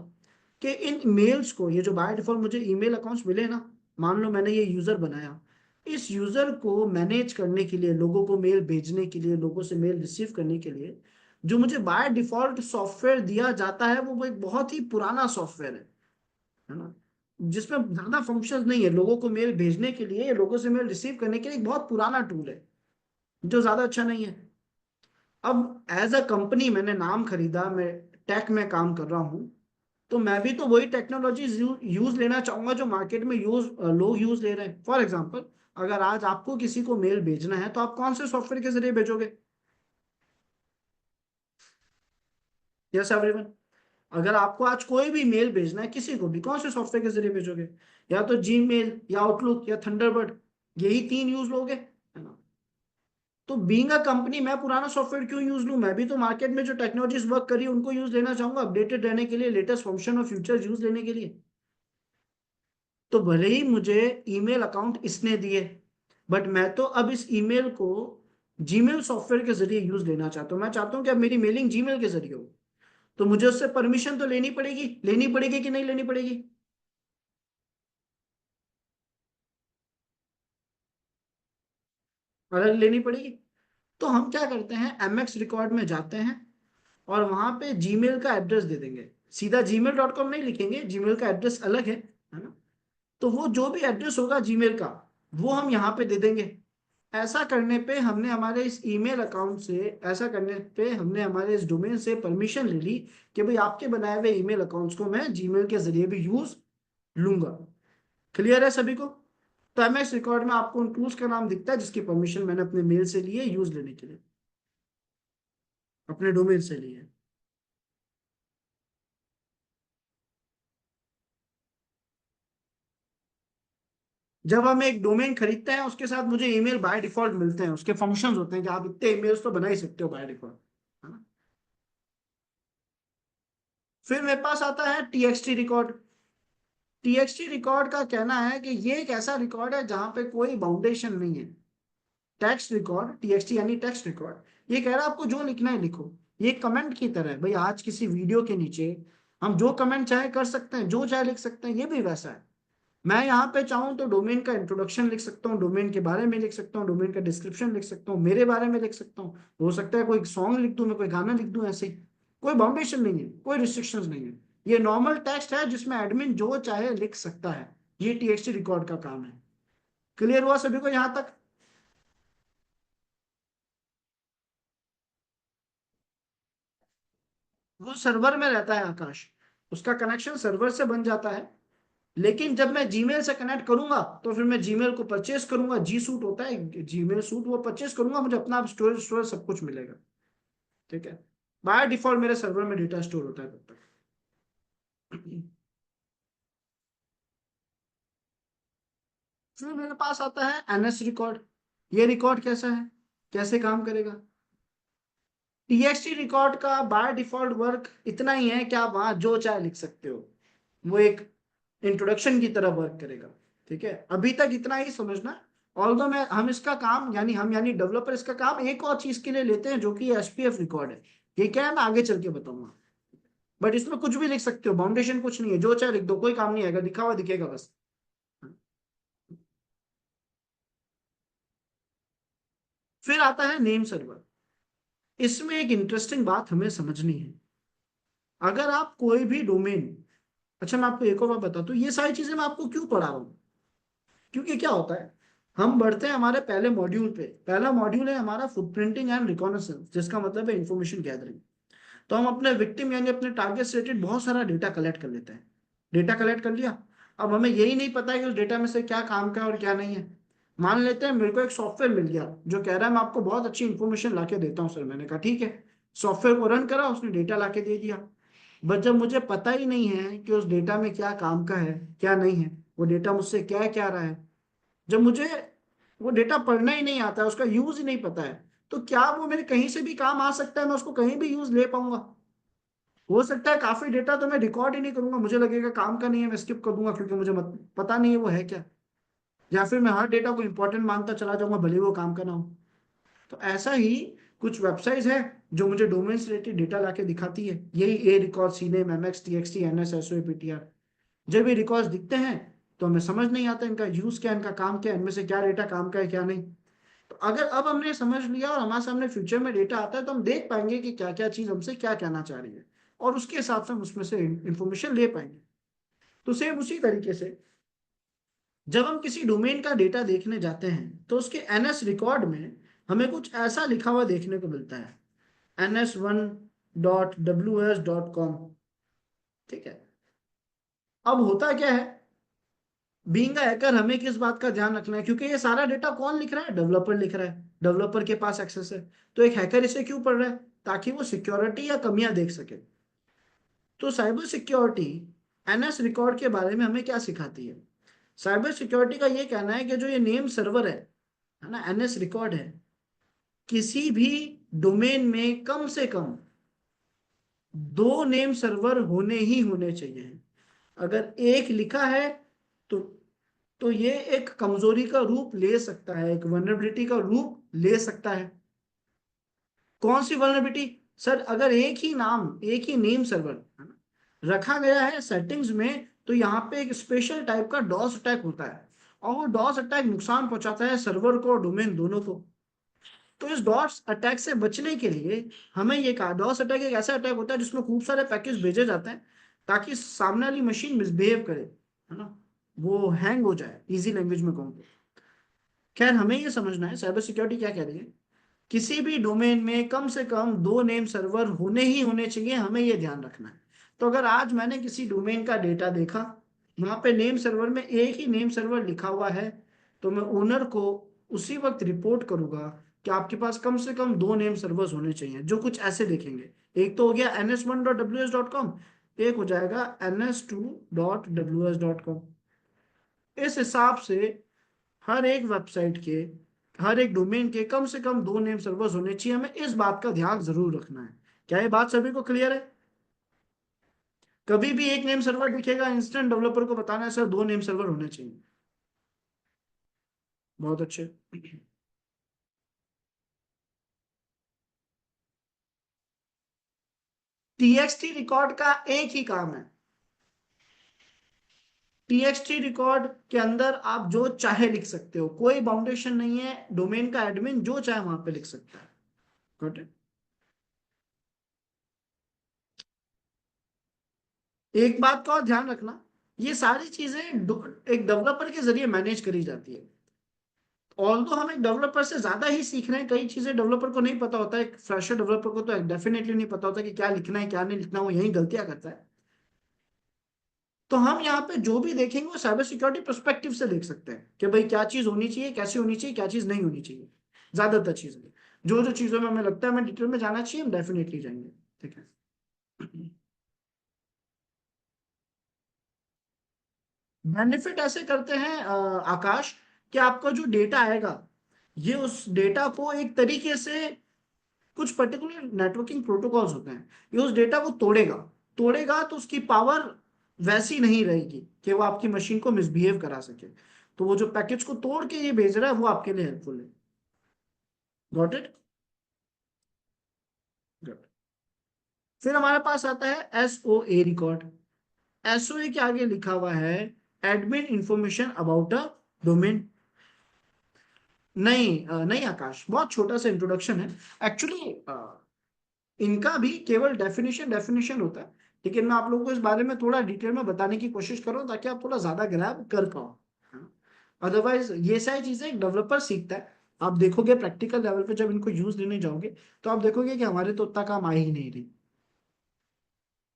कि इन मेल्स को, ये जो बाय डिफॉल्ट मुझे ईमेल अकाउंट्स मिले ना, मान लो मैंने ये यूजर बनाया, इस यूजर को मैनेज करने के लिए, लोगों को मेल भेजने के लिए, लोगों से मेल रिसीव करने के लिए जो मुझे बाय डिफॉल्ट सॉफ्टवेयर दिया जाता है वो एक बहुत ही पुराना सॉफ्टवेयर है ना, जिसमें ज्यादा फंक्शंस नहीं है। लोगों को मेल भेजने के लिए, लोगों से मेल रिसीव करने के लिए एक बहुत पुराना टूल है जो ज्यादा अच्छा नहीं है। अब एज अ कंपनी मैंने नाम खरीदा, मैं टेक में काम कर रहा हूँ, तो मैं भी तो वही टेक्नोलॉजीज यूज लेना चाहूंगा जो मार्केट में लोग यूज ले रहे हैं। फॉर एग्जांपल, अगर आज आपको किसी को मेल भेजना है तो आप कौन से सॉफ्टवेयर के जरिए भेजोगे? यस एवरीवन, अगर आपको आज कोई भी मेल भेजना है किसी को भी, कौन से सॉफ्टवेयर के जरिए भेजोगे? या तो जीमेल या आउटलुक या थंडरबर्ड, यही तीन यूज लोगे, है ना। तो बीइंग अ कंपनी मैं पुराना सॉफ्टवेयर क्यों यूज लूं? मैं भी तो मार्केट में जो टेक्नोलॉजीज वर्क कर रही है उनको यूज लेना चाहूंगा, अपडेटेड रहने के लिए, लेटेस्ट फंक्शन और फीचर्स यूज लेने के लिए। तो भले ही मुझे ईमेल अकाउंट इसने दिए, बट मैं तो अब इस ईमेल को जीमेल सॉफ्टवेयर के जरिए यूज लेना चाहता हूँ। मैं चाहता हूँ कि अब मेरी मेलिंग जीमेल के जरिए हो, तो मुझे उससे परमिशन तो लेनी पड़ेगी कि नहीं लेनी पड़ेगी? अगर लेनी पड़ेगी तो हम क्या करते हैं, एमएक्स रिकॉर्ड में जाते हैं और वहां पे जीमेल का एड्रेस दे देंगे। सीधा gmail.com नहीं लिखेंगे, जीमेल का एड्रेस अलग है ना। तो वो जो भी एड्रेस होगा जीमेल का, वो हम यहाँ पे दे देंगे। ऐसा करने पे हमने हमारे इस ईमेल अकाउंट से, ऐसा करने पे हमने हमारे इस डोमेन से परमिशन ले ली कि भाई आपके बनाए हुए ईमेल अकाउंट्स को मैं जीमेल के जरिए भी यूज लूंगा। क्लियर है सभी को? तो एमएस रिकॉर्ड में आपको उन टूल्स का नाम दिखता है जिसकी परमिशन मैंने अपने मेल से ली है यूज लेने के लिए, अपने डोमेन से ली है। जब हम एक डोमेन खरीदते हैं उसके साथ मुझे ईमेल बाय डिफॉल्ट मिलते हैं, उसके फंक्शंस होते हैं कि आप इतने ईमेल्स तो बना ही सकते हो बाय डिफॉल्ट, है ना। फिर मेरे पास आता है टीएक्सटी रिकॉर्ड। टीएक्सटी रिकॉर्ड का कहना है कि ये एक ऐसा रिकॉर्ड है जहां पे कोई बाउंडेशन नहीं है। टेक्स्ट रिकॉर्ड, टीएक्सटी यानी टेक्स्ट रिकॉर्ड, ये कह रहा है आपको जो लिखना है लिखो। ये कमेंट की तरह है भाई, आज किसी वीडियो के नीचे हम जो कमेंट चाहे कर सकते हैं, जो चाहे लिख सकते हैं, ये भी वैसा है। मैं यहाँ पे चाहूँ तो डोमेन का इंट्रोडक्शन लिख सकता हूँ, डोमेन के बारे में लिख सकता हूँ, डोमेन का डिस्क्रिप्शन लिख सकता हूँ, मेरे बारे में लिख सकता हूँ, हो सकता है कोई सॉन्ग लिख दूं, मैं कोई गाना लिख दूं, ऐसे ही। कोई बाउंडेशन नहीं है, कोई रिस्ट्रिक्शंस नहीं है। ये नॉर्मल टेक्स्ट है जिसमें एडमिन जो चाहे लिख सकता है। ये टीएक्सटी रिकॉर्ड का काम है। क्लियर हुआ सभी को यहाँ तक? वो सर्वर में रहता है आकाश, उसका कनेक्शन सर्वर से बन जाता है। लेकिन जब मैं जीमेल से कनेक्ट करूंगा तो फिर मैं जीमेल को परचेस करूंगा, जी सूट होता है जीमेल सूट, वो परचेस करूंगा, मुझे अपना स्टोरेज स्टोरेज सब कुछ मिलेगा। ठीक है, बाय डिफॉल्ट मेरे सर्वर में डेटा स्टोर होता है तब तक। फिर मेरे पास आता है एनएस रिकॉर्ड। ये रिकॉर्ड कैसा है, कैसे काम करेगा? टीएक्सटी रिकॉर्ड का बाय डिफॉल्ट वर्क इतना ही है कि आप वहां जो चाहे लिख सकते हो। वो एक इंट्रोडक्शन की तरह वर्क करेगा। ठीक है, अभी तक इतना ही समझना। ऑल्दो मैं हम इसका काम यानी डेवलपर इसका काम एक और चीज के लिए लेते हैं जो कि एसपीएफ रिकॉर्ड है। ये क्या है मैं आगे चल के बताऊंगा। बट इसमें कुछ भी लिख सकते हो, बाउंडेशन कुछ नहीं है, जो चाहे लिख दो, कोई काम नहीं आएगा, लिखा हुआ दिखेगा बस। फिर आता है नेम सर्वर। इसमें एक इंटरेस्टिंग बात हमें समझनी है। अगर आप कोई भी डोमेन, अच्छा मैं आपको एक और बात बताता हूँ, ये सारी चीजें मैं आपको क्यों पढ़ा रहा हूँ, क्योंकि क्या होता है, हम बढ़ते हैं हमारे पहले मॉड्यूल पे। पहला मॉड्यूल है हमारा फुटप्रिंटिंग एंड रिकॉग्निसेंस, जिसका मतलब है इंफॉर्मेशन गैदरिंग। तो हम अपने विक्टिम यानी अपने टारगेट से रिलेटेड बहुत सारा डेटा कलेक्ट कर लेते हैं। डेटा कलेक्ट कर लिया, अब हमें यही नहीं पता है कि उस डेटा में से क्या काम का है और क्या नहीं है। मान लेते हैं मेरे को एक सॉफ्टवेयर मिल गया जो कह रहा है मैं आपको बहुत अच्छी इंफॉर्मेशन ला के देता हूँ सर। मैंने कहा ठीक है, सॉफ्टवेयर को रन करा, उसने डेटा ला के दे दिया। बट जब मुझे पता ही नहीं है कि उस डेटा में क्या काम का है क्या नहीं है, वो डेटा मुझसे क्या क्या रहा है, जब मुझे वो डेटा पढ़ना ही नहीं आता है, उसका यूज ही नहीं पता है, तो क्या वो मेरे कहीं से भी काम आ सकता है? मैं उसको कहीं भी यूज ले पाऊंगा? हो सकता है काफी डेटा तो मैं रिकॉर्ड ही नहीं करूंगा, मुझे लगेगा काम का नहीं है, मैं स्किप कर दूंगा क्योंकि मुझे पता नहीं है वो है क्या। या फिर मैं हर डेटा को इंपॉर्टेंट मानता चला जाऊंगा भले ही वो काम का ना हो। तो ऐसा ही कुछ वेबसाइट्स है जो मुझे डोमेन से रिलेटेड डेटा लाके दिखाती है। यही A record, CNAME, MX, TXT, NS, SO, PTR. जब ये रिकॉर्ड्स दिखते हैं तो हमें समझ नहीं आता इनका यूज क्या है, इनका काम क्या है, इनमें से क्या डेटा काम का है क्या नहीं। तो अगर अब हमने समझ लिया और हमारे सामने फ्यूचर में डेटा आता है तो हम देख पाएंगे कि क्या क्या चीज हमसे क्या कहना चाह रही है, और उसके हिसाब से हम उसमें से इंफॉर्मेशन ले पाएंगे। तो सेम उसी तरीके से जब हम किसी डोमेन का डेटा देखने जाते हैं तो उसके एनएस रिकॉर्ड में हमें कुछ ऐसा लिखा हुआ देखने को मिलता है, ns1.ws.com। ठीक है, अब होता क्या है, बीइंग अ हैकर हमें किस बात का ध्यान रखना है, क्योंकि ये सारा डेटा कौन लिख रहा है, डेवलपर लिख रहा है, डेवलपर के पास एक्सेस है। तो एक हैकर इसे क्यों पढ़ रहा है, ताकि वो सिक्योरिटी या कमियां देख सके। तो साइबर सिक्योरिटी एनएस रिकॉर्ड के बारे में हमें क्या सिखाती है। साइबर सिक्योरिटी का ये कहना है कि जो ये नेम सर्वर है ना, एनएस रिकॉर्ड है, किसी भी डोमेन में कम से कम 2 नेम सर्वर होने ही होने चाहिए। अगर एक लिखा है तो ये एक कमजोरी का रूप ले सकता है, एक वनरेबिलिटी का रूप ले सकता है। कौन सी वनरेबिलिटी, सर, अगर एक ही नाम, एक ही नेम सर्वर है ना रखा गया है सेटिंग्स में, तो यहाँ पे एक स्पेशल टाइप का डॉस अटैक होता है, और वो डॉस अटैक नुकसान पहुंचाता है सर्वर को और डोमेन दोनों को। तो इस डॉस अटैक से बचने के लिए हमें ये कहा, डॉस अटैक एक ऐसा अटैक होता है जिसमें खूब सारे पैकेज भेजे जाते हैं ताकि सामने वाली मशीन मिसबिहेव करे, है ना, वो हैंग हो जाए, इजी लैंग्वेज में कहूँ तो। खैर, हमें ये समझना है साइबर सिक्योरिटी क्या कह रही है, किसी भी डोमेन में कम से कम 2 नेम सर्वर होने ही होने चाहिए, हमें ये ध्यान रखना है। तो अगर आज मैंने किसी डोमेन का डेटा देखा, वहां पे नेम सर्वर में एक ही नेम सर्वर लिखा हुआ है, तो मैं ओनर को उसी वक्त रिपोर्ट करूंगा कि आपके पास कम से कम 2 नेम सर्वर्स होने चाहिए, जो कुछ ऐसे देखेंगे। एक तो हो गया ns1.ws.com, एक हो जाएगा ns2.ws.com। इस हिसाब से हर एक वेबसाइट के, हर एक डोमेन के कम से कम 2 नेम सर्वर्स होने चाहिए, हमें इस बात का ध्यान जरूर रखना है। क्या ये बात सभी को क्लियर है? कभी भी एक नेम सर्वर दिखेगा, इंस्टेंट डेवलपर को बताना है सर 2 नेम सर्वर होने चाहिए। बहुत अच्छे। टीएक्सटी रिकॉर्ड का एक ही काम है, टीएक्सटी रिकॉर्ड के अंदर आप जो चाहे लिख सकते हो, कोई बाउंडेशन नहीं है, डोमेन का एडमिन जो चाहे वहां पे लिख सकता है। Got it? एक बात का और ध्यान रखना, ये सारी चीजें एक डेवलपर के जरिए मैनेज करी जाती है। ऑल्दो हम एक डेवलपर से ज्यादा ही सीख रहे हैं, कई चीजें डेवलपर को नहीं पता होता है, एक फ्रेशर डेवलपर को तो डेफिनेटली नहीं पता होता कि क्या लिखना है क्या नहीं लिखना, वो यही गलतियां करता है। तो हम यहाँ पे जो भी देखेंगे वो साइबर सिक्योरिटी पर्सपेक्टिव से देख सकते हैं कि भाई क्या चीज होनी चाहिए, कैसी होनी चाहिए, क्या चीज नहीं होनी चाहिए। ज्यादातर चीजें, जो जो चीजों में हमें लगता है हमें डिटेल में जाना चाहिए, हम डेफिनेटली जाएंगे। ठीक है। बेनिफिट ऐसे करते हैं आकाश, कि आपका जो डेटा आएगा, ये उस डेटा को एक तरीके से, कुछ पर्टिकुलर नेटवर्किंग प्रोटोकॉल्स होते हैं, ये उस डेटा को तोड़ेगा। तोड़ेगा तो उसकी पावर वैसी नहीं रहेगी कि वो आपकी मशीन को मिसबिहेव करा सके। तो वो जो पैकेज को तोड़ के ये भेज रहा है वो आपके लिए हेल्पफुल है। Got it? गुड। फिर हमारे पास आता है एसओए रिकॉर्ड। एसओए के आगे लिखा हुआ है admin information about a domain. नहीं नहीं आकाश, बहुत छोटा सा इंट्रोडक्शन है एक्चुअली। इनका भी केवल डेफिनेशन डेफिनेशन होता है, लेकिन मैं आप लोगों को इस बारे में थोड़ा डिटेल में बताने की कोशिश कर रहा हूँ ताकि आप थोड़ा ज्यादा ग्रैब कर पाओ। अदरवाइज ये सारी चीजें एक डेवलपर सीखता है, आप देखोगे प्रैक्टिकल लेवल पे जब इनको यूज लेने जाओगे तो आप देखोगे कि हमारे तो उतना काम आ ही नहीं रही।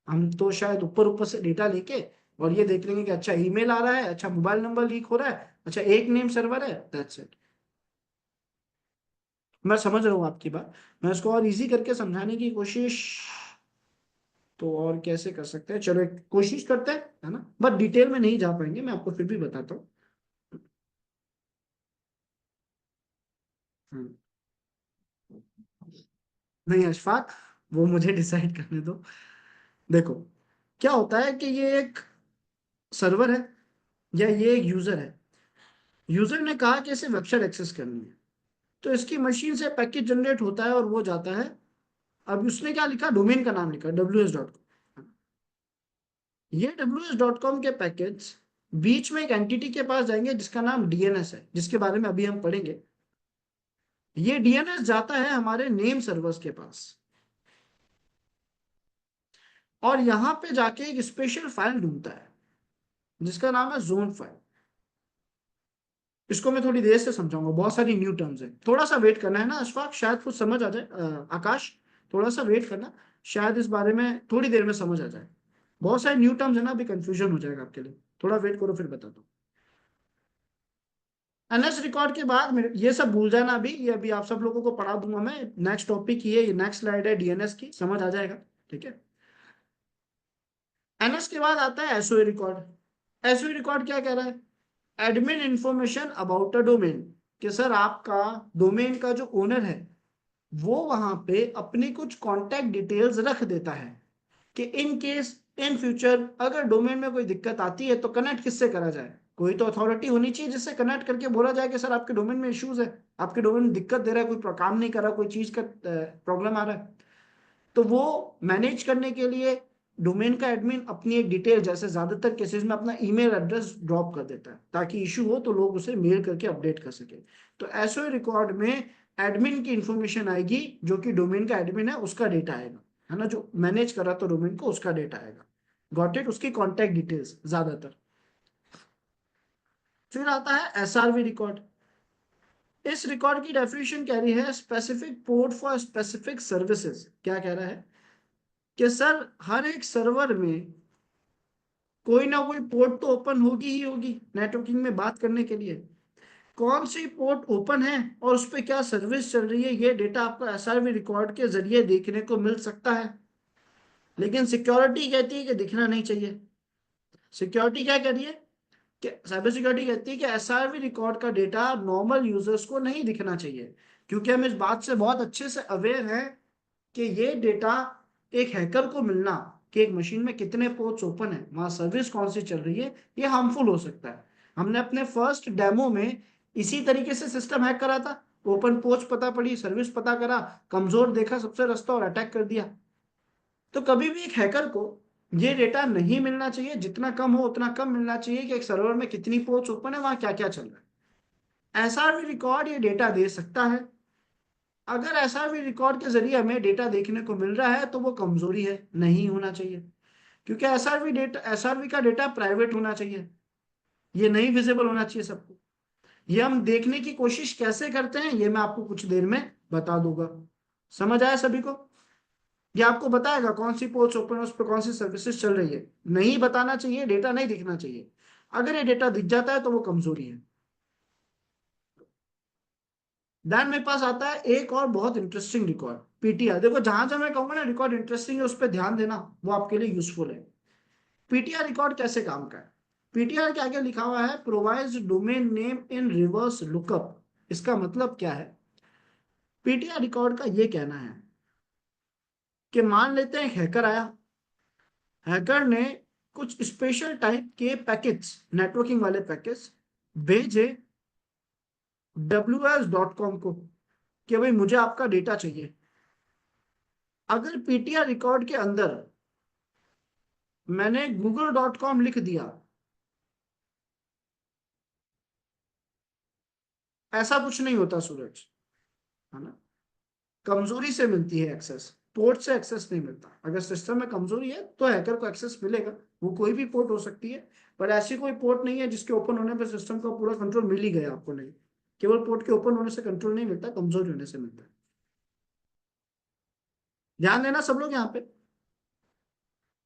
हम तो शायद ऊपर ऊपर से डेटा लेके और ये देख लेंगे कि अच्छा ईमेल आ रहा है, अच्छा मोबाइल नंबर लीक हो रहा है, अच्छा एक नेम सर्वर है, दैट्स इट। मैं समझ रहा हूँ आपकी बात, मैं इसको और इजी करके समझाने की कोशिश, तो और कैसे कर सकते हैं, चलो एक कोशिश करते हैं, है ना, बट डिटेल में नहीं जा पाएंगे, मैं आपको फिर भी बताता हूँ। हम्म, नहीं अशफाक, वो मुझे डिसाइड करने दो। देखो, क्या होता है कि ये एक सर्वर है या ये एक यूजर है, यूजर ने कहा कि इसे वेबसाइट एक्सेस करनी है, तो इसकी मशीन से पैकेज जनरेट होता है और वो जाता है। अब उसने क्या लिखा, डोमेन का नाम लिखा ws.com। ये ws.com के पैकेज बीच में एक एंटिटी के पास जाएंगे जिसका नाम डीएनएस है, जिसके बारे में अभी हम पढ़ेंगे। ये डीएनएस जाता है हमारे नेम सर्वर्स के पास, और यहां पे जाके एक स्पेशल फाइल ढूंढता है जिसका नाम है जोन फाइल। इसको मैं थोड़ी देर से समझाऊंगा, बहुत सारी न्यू टर्म्स है, थोड़ा सा वेट करना है ना अशफाक, शायद कुछ समझ आ जाए। आकाश, थोड़ा सा वेट करना, शायद इस बारे में थोड़ी देर में समझ आ जाए। बहुत सारे न्यू टर्म्स है ना, अभी कंफ्यूजन हो जाएगा आपके लिए, थोड़ा वेट करो फिर बता दो। एनएस रिकॉर्ड के बाद ये सब भूल जाना अभी, ये अभी आप सब लोगों को पढ़ा दूंगा मैं, नेक्स्ट टॉपिक ये नेक्स्ट स्लाइड है डीएनएस की, समझ आ जाएगा। ठीक है। एनएस के बाद आता है एसओए रिकॉर्ड। एसओए रिकॉर्ड क्या कह रहा है? Admin information about a domain, कि सर आपका डोमेन का जो ओनर है वो वहां पे अपनी कुछ कांटेक्ट डिटेल्स रख देता है कि इन केस इन फ्यूचर अगर डोमेन में कोई दिक्कत आती है तो कनेक्ट किससे करा जाए। कोई तो अथॉरिटी होनी चाहिए जिससे कनेक्ट करके बोला जाए कि सर आपके डोमेन में इश्यूज है, आपके डोमेन में दिक्कत दे रहा है, कोई काम नहीं कर रहा, कोई चीज का प्रॉब्लम आ रहा है। तो वो मैनेज करने के लिए डोमेन का एडमिन अपनी एक डिटेल, जैसे ज्यादातर केसेस में अपना ईमेल एड्रेस ड्रॉप कर देता है ताकि इशू हो तो लोग उसे मेल करके अपडेट कर सके। तो एसओए रिकॉर्ड में एडमिन की इंफॉर्मेशन आएगी, जो कि डोमेन का एडमिन है उसका डेटा आएगा, है ना, जो मैनेज कर रहा था डोमेन को उसका डेटा आएगा। Got it? उसकी कॉन्टेक्ट डिटेल्स ज्यादातर। फिर आता है एसआरवी रिकॉर्ड। इस रिकॉर्ड की डेफिनेशन कह रही है specific port for specific services. क्या कह रहा है कि सर हर एक सर्वर में कोई ना कोई पोर्ट तो ओपन होगी ही होगी नेटवर्किंग में बात करने के लिए। कौन सी पोर्ट ओपन है और उस पर क्या सर्विस चल रही है, ये डेटा आपको एसआरवी रिकॉर्ड के जरिए देखने को मिल सकता है। लेकिन सिक्योरिटी कहती है कि दिखना नहीं चाहिए। सिक्योरिटी क्या कह रही है? कि साइबर सिक्योरिटी कहती है कि एसआरवी रिकॉर्ड का डेटा नॉर्मल यूजर्स को नहीं दिखना चाहिए, क्योंकि हम इस बात से बहुत अच्छे से अवेयर हैं कि ये डेटा एक हैकर को मिलना कि एक मशीन में कितने पोर्ट्स ओपन है, वहां सर्विस कौन सी चल रही है, ये हार्मफुल हो सकता है। हमने अपने फर्स्ट डेमो में इसी तरीके से सिस्टम हैक करा था। ओपन पोर्ट्स पता पड़ी, सर्विस पता करा, कमजोर देखा सबसे रास्ता और अटैक कर दिया। तो कभी भी एक हैकर को ये डेटा नहीं मिलना चाहिए, जितना कम हो उतना कम मिलना चाहिए कि एक सर्वर में कितनी पोर्ट्स ओपन है, वहां क्या क्या चल रहा है। एसआरवी रिकॉर्ड ये डेटा दे सकता है। अगर एसआरवी रिकॉर्ड के जरिए हमें डेटा देखने को मिल रहा है तो वो कमजोरी है, नहीं होना चाहिए, क्योंकि एसआरवी का डेटा प्राइवेट होना चाहिए, ये नहीं विजिबल होना चाहिए सबको। ये हम देखने की कोशिश कैसे करते हैं ये मैं आपको कुछ देर में बता दूंगा। समझ आया सभी को? ये आपको बताएगा कौन सी पोर्ट्स ओपन है, उस पर कौन सी सर्विसेज चल रही है। नहीं बताना चाहिए, डेटा नहीं दिखना चाहिए। अगर ये डेटा दिख जाता है तो वो कमजोरी है। देन मेरे पास आता है एक और बहुत इंटरेस्टिंग रिकॉर्ड, पीटीआर। देखो जहां जहां मैं कहूंगा ना रिकॉर्ड इंटरेस्टिंग है उस पर ध्यान देना, वो आपके लिए यूजफुल है। पीटीआर रिकॉर्ड कैसे काम का है? पीटीआर के आगे लिखा हुआ है provides domain name in reverse lookup. इसका मतलब क्या है? पीटीआर रिकॉर्ड का ये कहना है कि मान लेते हैं एक हैकर आया, हैकर ने कुछ स्पेशल टाइप के पैकेट्स, नेटवर्किंग वाले पैकेट्स भेजे WS.com को कि भाई मुझे आपका डेटा चाहिए। अगर पीटीआर रिकॉर्ड के अंदर मैंने google.com लिख दिया, ऐसा कुछ नहीं होता सूरज, है ना, कमजोरी से मिलती है एक्सेस, पोर्ट से एक्सेस नहीं मिलता। अगर सिस्टम में कमजोरी है तो हैकर को एक्सेस मिलेगा, वो कोई भी पोर्ट हो सकती है, पर ऐसी कोई पोर्ट नहीं है जिसके ओपन होने पर सिस्टम का पूरा कंट्रोल मिल ही गया आपको, नहीं। केवल पोर्ट के ओपन होने से कंट्रोल नहीं मिलता, कमजोरी होने से मिलता है। ध्यान देना सब लोग यहाँ पे।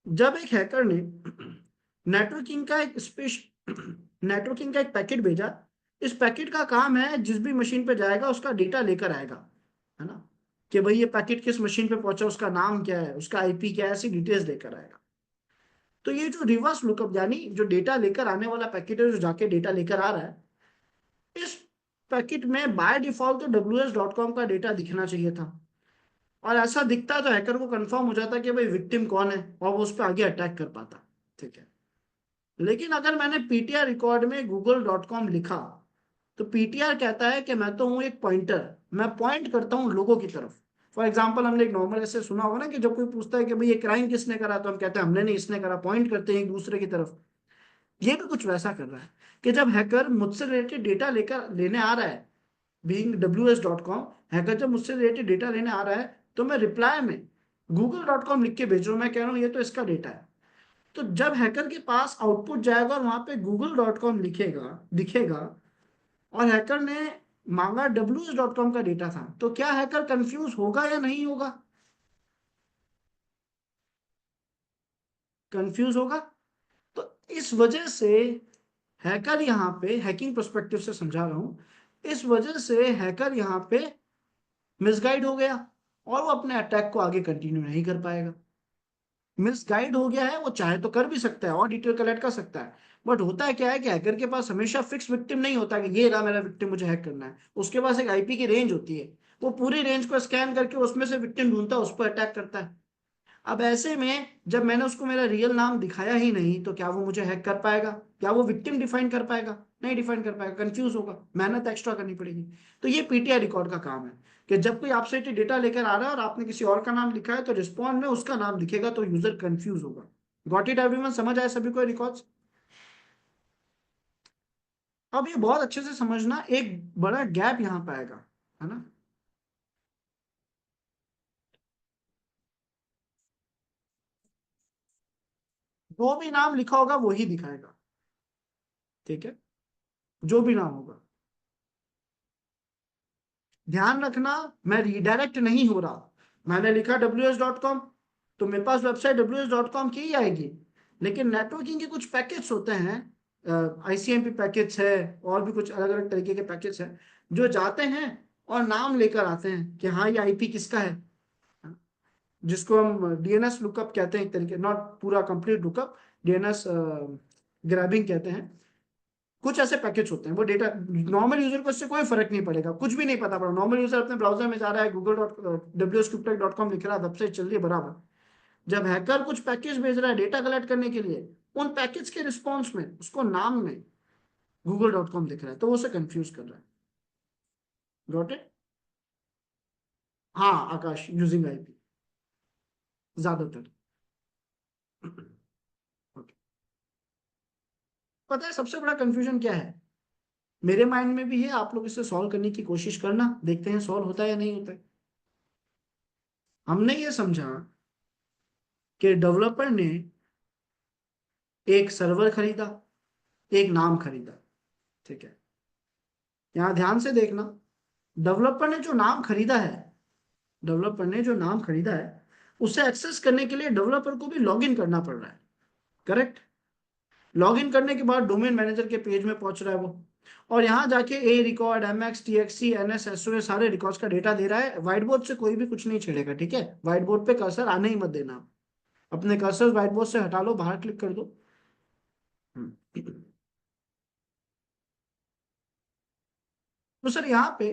जब एक हैकर ने नेटवर्किंग का एक पैकेट भेजा, इस पैकेट का काम है जिस भी मशीन पे जाएगा उसका डेटा लेकर आएगा, है ना, कि भाई ये पैकेट किस मशीन पे पहुंचा, उसका नाम क्या है, उसका आईपी क्या है, ऐसी डिटेल्स लेकर आएगा। तो ये जो रिवर्स लुकअप यानी जो डेटा लेकर आने वाला पैकेट है, जो जाके डेटा लेकर आ रहा है, इस पैकेट में बाय डिफॉल्ट तो WS.com का डेटा दिखना चाहिए था, और ऐसा दिखता तो हैकर को कंफर्म हो जाता कि भाई विक्टिम कौन है और वो उस पर आगे अटैक कर पाता। ठीक है। लेकिन अगर मैंने पीटीआर रिकॉर्ड में google.com लिखा तो पीटीआर कहता है कि मैं तो हूं एक पॉइंटर, मैं पॉइंट करता हूं लोगों की तरफ। फॉर एग्जाम्पल हमने एक नॉर्मल ऐसे सुना होगा ना कि जब कोई पूछता है कि भाई ये क्राइम किसने करा, तो हम कहते हैं हमने नहीं, इसने करा, पॉइंट करते हैं एक दूसरे की तरफ। ये भी कुछ वैसा कर रहा है कि जब हैकर मुझसे रिलेटेड डेटा लेकर लेने आ रहा है being.ws.com, हैकर जब मुझसे रिलेटेड डेटा लेने आ रहा है तो मैं रिप्लाई में google.com लिख के भेज रहा हूँ, मैं कह रहा हूँ ये तो इसका डेटा है। तो जब हैकर के पास आउटपुट जाएगा और वहां पे google.com लिखेगा दिखेगा और हैकर ने मांगा ws.com का डेटा था, तो क्या हैकर कंफ्यूज होगा या नहीं होगा? कंफ्यूज होगा। तो इस वजह से हैकर यहाँ पे, हैकिंग पर्सपेक्टिव से समझा रहा हूं, इस वजह से हैकर यहाँ पे मिसगाइड हो गया और वो अपने अटैक को आगे कंटिन्यू नहीं कर पाएगा। मिसगाइड हो गया है, वो चाहे तो कर भी सकता है और डिटेल कलेक्ट कर सकता है, बट होता है क्या है कि हैकर के पास हमेशा फिक्स विक्टिम नहीं होता कि ये रहा मेरा विक्टिम, मुझे हैक करना है। उसके पास एक आईपी की रेंज होती है, वो पूरी रेंज को स्कैन करके उसमें से विक्टिम ढूंढता है, उस पर अटैक करता है। अब ऐसे में जब मैंने उसको मेरा रियल नाम दिखाया ही नहीं, तो क्या वो मुझे हैक कर पाएगा? क्या वो विक्टिम डिफाइन कर पाएगा? नहीं डिफाइन कर पाएगा, कंफ्यूज होगा, मेहनत एक्स्ट्रा करनी पड़ेगी। तो ये पीटीआई रिकॉर्ड का काम है कि जब कोई आपसे डेटा लेकर आ रहा है और आपने किसी और का नाम लिखा है, तो रिस्पॉन्ड में उसका नाम दिखेगा, तो यूजर कंफ्यूज होगा। Got it everyone? समझ आया सभी को रिकॉर्ड्स? अब ये बहुत अच्छे से समझना, एक बड़ा गैप यहाँ पे आएगा, है ना। जो भी नाम लिखा होगा वही दिखाएगा, ठीक है, जो भी नाम होगा। ध्यान रखना, मैं रीडायरेक्ट नहीं हो रहा। मैंने लिखा ws.com, तो मेरे पास वेबसाइट ws.com की ही आएगी। लेकिन नेटवर्किंग के कुछ पैकेट्स होते हैं, आईसीएमपी पैकेट्स है और भी कुछ अलग अलग तरीके के पैकेट्स हैं, जो जाते हैं और नाम लेकर आते हैं कि हाँ ये आईपी किसका है, जिसको हम डीएनएस लुकअप कहते हैं, एक तरीके, नॉट पूरा कंप्लीट लुकअप, डीएनएस ग्रैबिंग कहते हैं। कुछ ऐसे पैकेज होते हैं, वो डेटा नॉर्मल यूजर को इससे कोई फर्क नहीं पड़ेगा, कुछ भी नहीं पता पड़ा, नॉर्मल यूजर अपने ब्राउजर में जा रहा है, google.wscryptech.com लिख रहा है, वेबसाइट चल रही है बराबर। जब हैकर कुछ पैकेज भेज रहा है डेटा कलेक्ट करने के लिए, उन पैकेज के रिस्पॉन्स में उसको नाम में google.com दिख रहा है, तो वो उसे कंफ्यूज कर रहा है। Got it? हाँ आकाश, यूजिंग आईपी ज्यादातर। Okay. पता है सबसे बड़ा कंफ्यूजन क्या है? मेरे माइंड में भी है, आप लोग इसे सॉल्व करने की कोशिश करना, देखते हैं सॉल्व होता है या नहीं होता है। हमने ये समझा कि डेवलपर ने एक सर्वर खरीदा, एक नाम खरीदा, ठीक है। यहां ध्यान से देखना, डेवलपर ने जो नाम खरीदा है, डेवलपर ने जो नाम खरीदा है, उसे एक्सेस करने के लिए डेवलपर को भी लॉगिन करना पड़ रहा है, करेक्ट। लॉगिन करने के बाद डोमेन मैनेजर के पेज में पहुंच रहा है वो, और यहां जाके ए रिकॉर्ड, एमएक्स, टीएक्सी, एनएस, एसओ, सारे रिकॉर्ड्स का डेटा दे रहा है। व्हाइट बोर्ड से कोई भी कुछ नहीं छेड़ेगा, ठीक है। व्हाइट बोर्ड पे कर्सर आने ही मत देना, अपने कर्सर व्हाइट बोर्ड से हटा लो, बाहर क्लिक कर दो। हम्म। तो सर यहाँ पे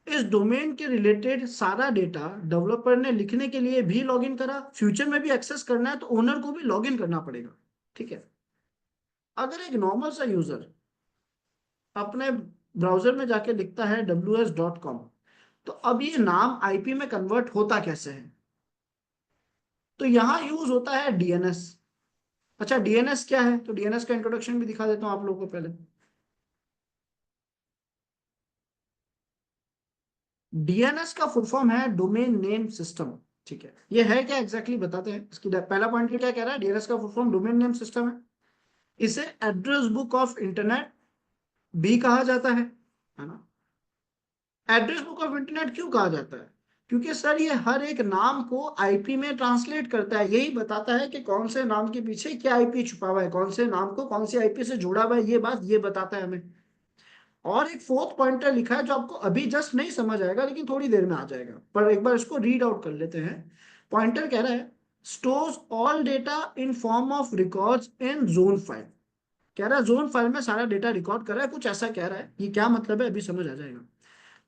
इस डोमेन के रिलेटेड सारा डेटा डेवलपर ने लिखने के लिए भी लॉगिन करा, फ्यूचर में भी एक्सेस करना है तो ओनर को भी लॉगिन करना पड़ेगा, ठीक है। अगर एक नॉर्मल सा यूजर अपने ब्राउजर में जाके लिखता है ws.com, तो अब ये नाम आईपी में कन्वर्ट होता कैसे है? तो यहां यूज होता है डीएनएस। अच्छा डीएनएस क्या है, तो डीएनएस का इंट्रोडक्शन भी दिखा देता हूं आप लोगों को पहले। डीएनएस का फुल फॉर्म है डोमेन नेम सिस्टम, ठीक है। ये है क्या एग्जैक्टली बताते हैं, इसकी पहला पॉइंट क्या कह रहा है, डीएनएस का full form domain name system है। इसे एड्रेस बुक ऑफ इंटरनेट भी कहा जाता है ना। एड्रेस बुक ऑफ इंटरनेट क्यों कहा जाता है? क्योंकि सर ये हर एक नाम को आईपी में ट्रांसलेट करता है, यही बताता है कि कौन से नाम के पीछे क्या आईपी छुपा हुआ है, कौन से नाम को कौन सी आईपी से जुड़ा हुआ है, ये बात ये बताता है हमें। और एक फोर्थ पॉइंटर लिखा है जो आपको अभी जस्ट नहीं समझ आएगा, लेकिन थोड़ी देर में आ जाएगा, पर एक बार इसको रीड आउट कर लेते हैं। पॉइंटर कह रहा है stores all data in form of records in zone file. कह रहा है जोन फाइल में सारा डेटा रिकॉर्ड कर रहा है, कुछ ऐसा कह रहा है, ये क्या मतलब है अभी समझ आ जाएगा।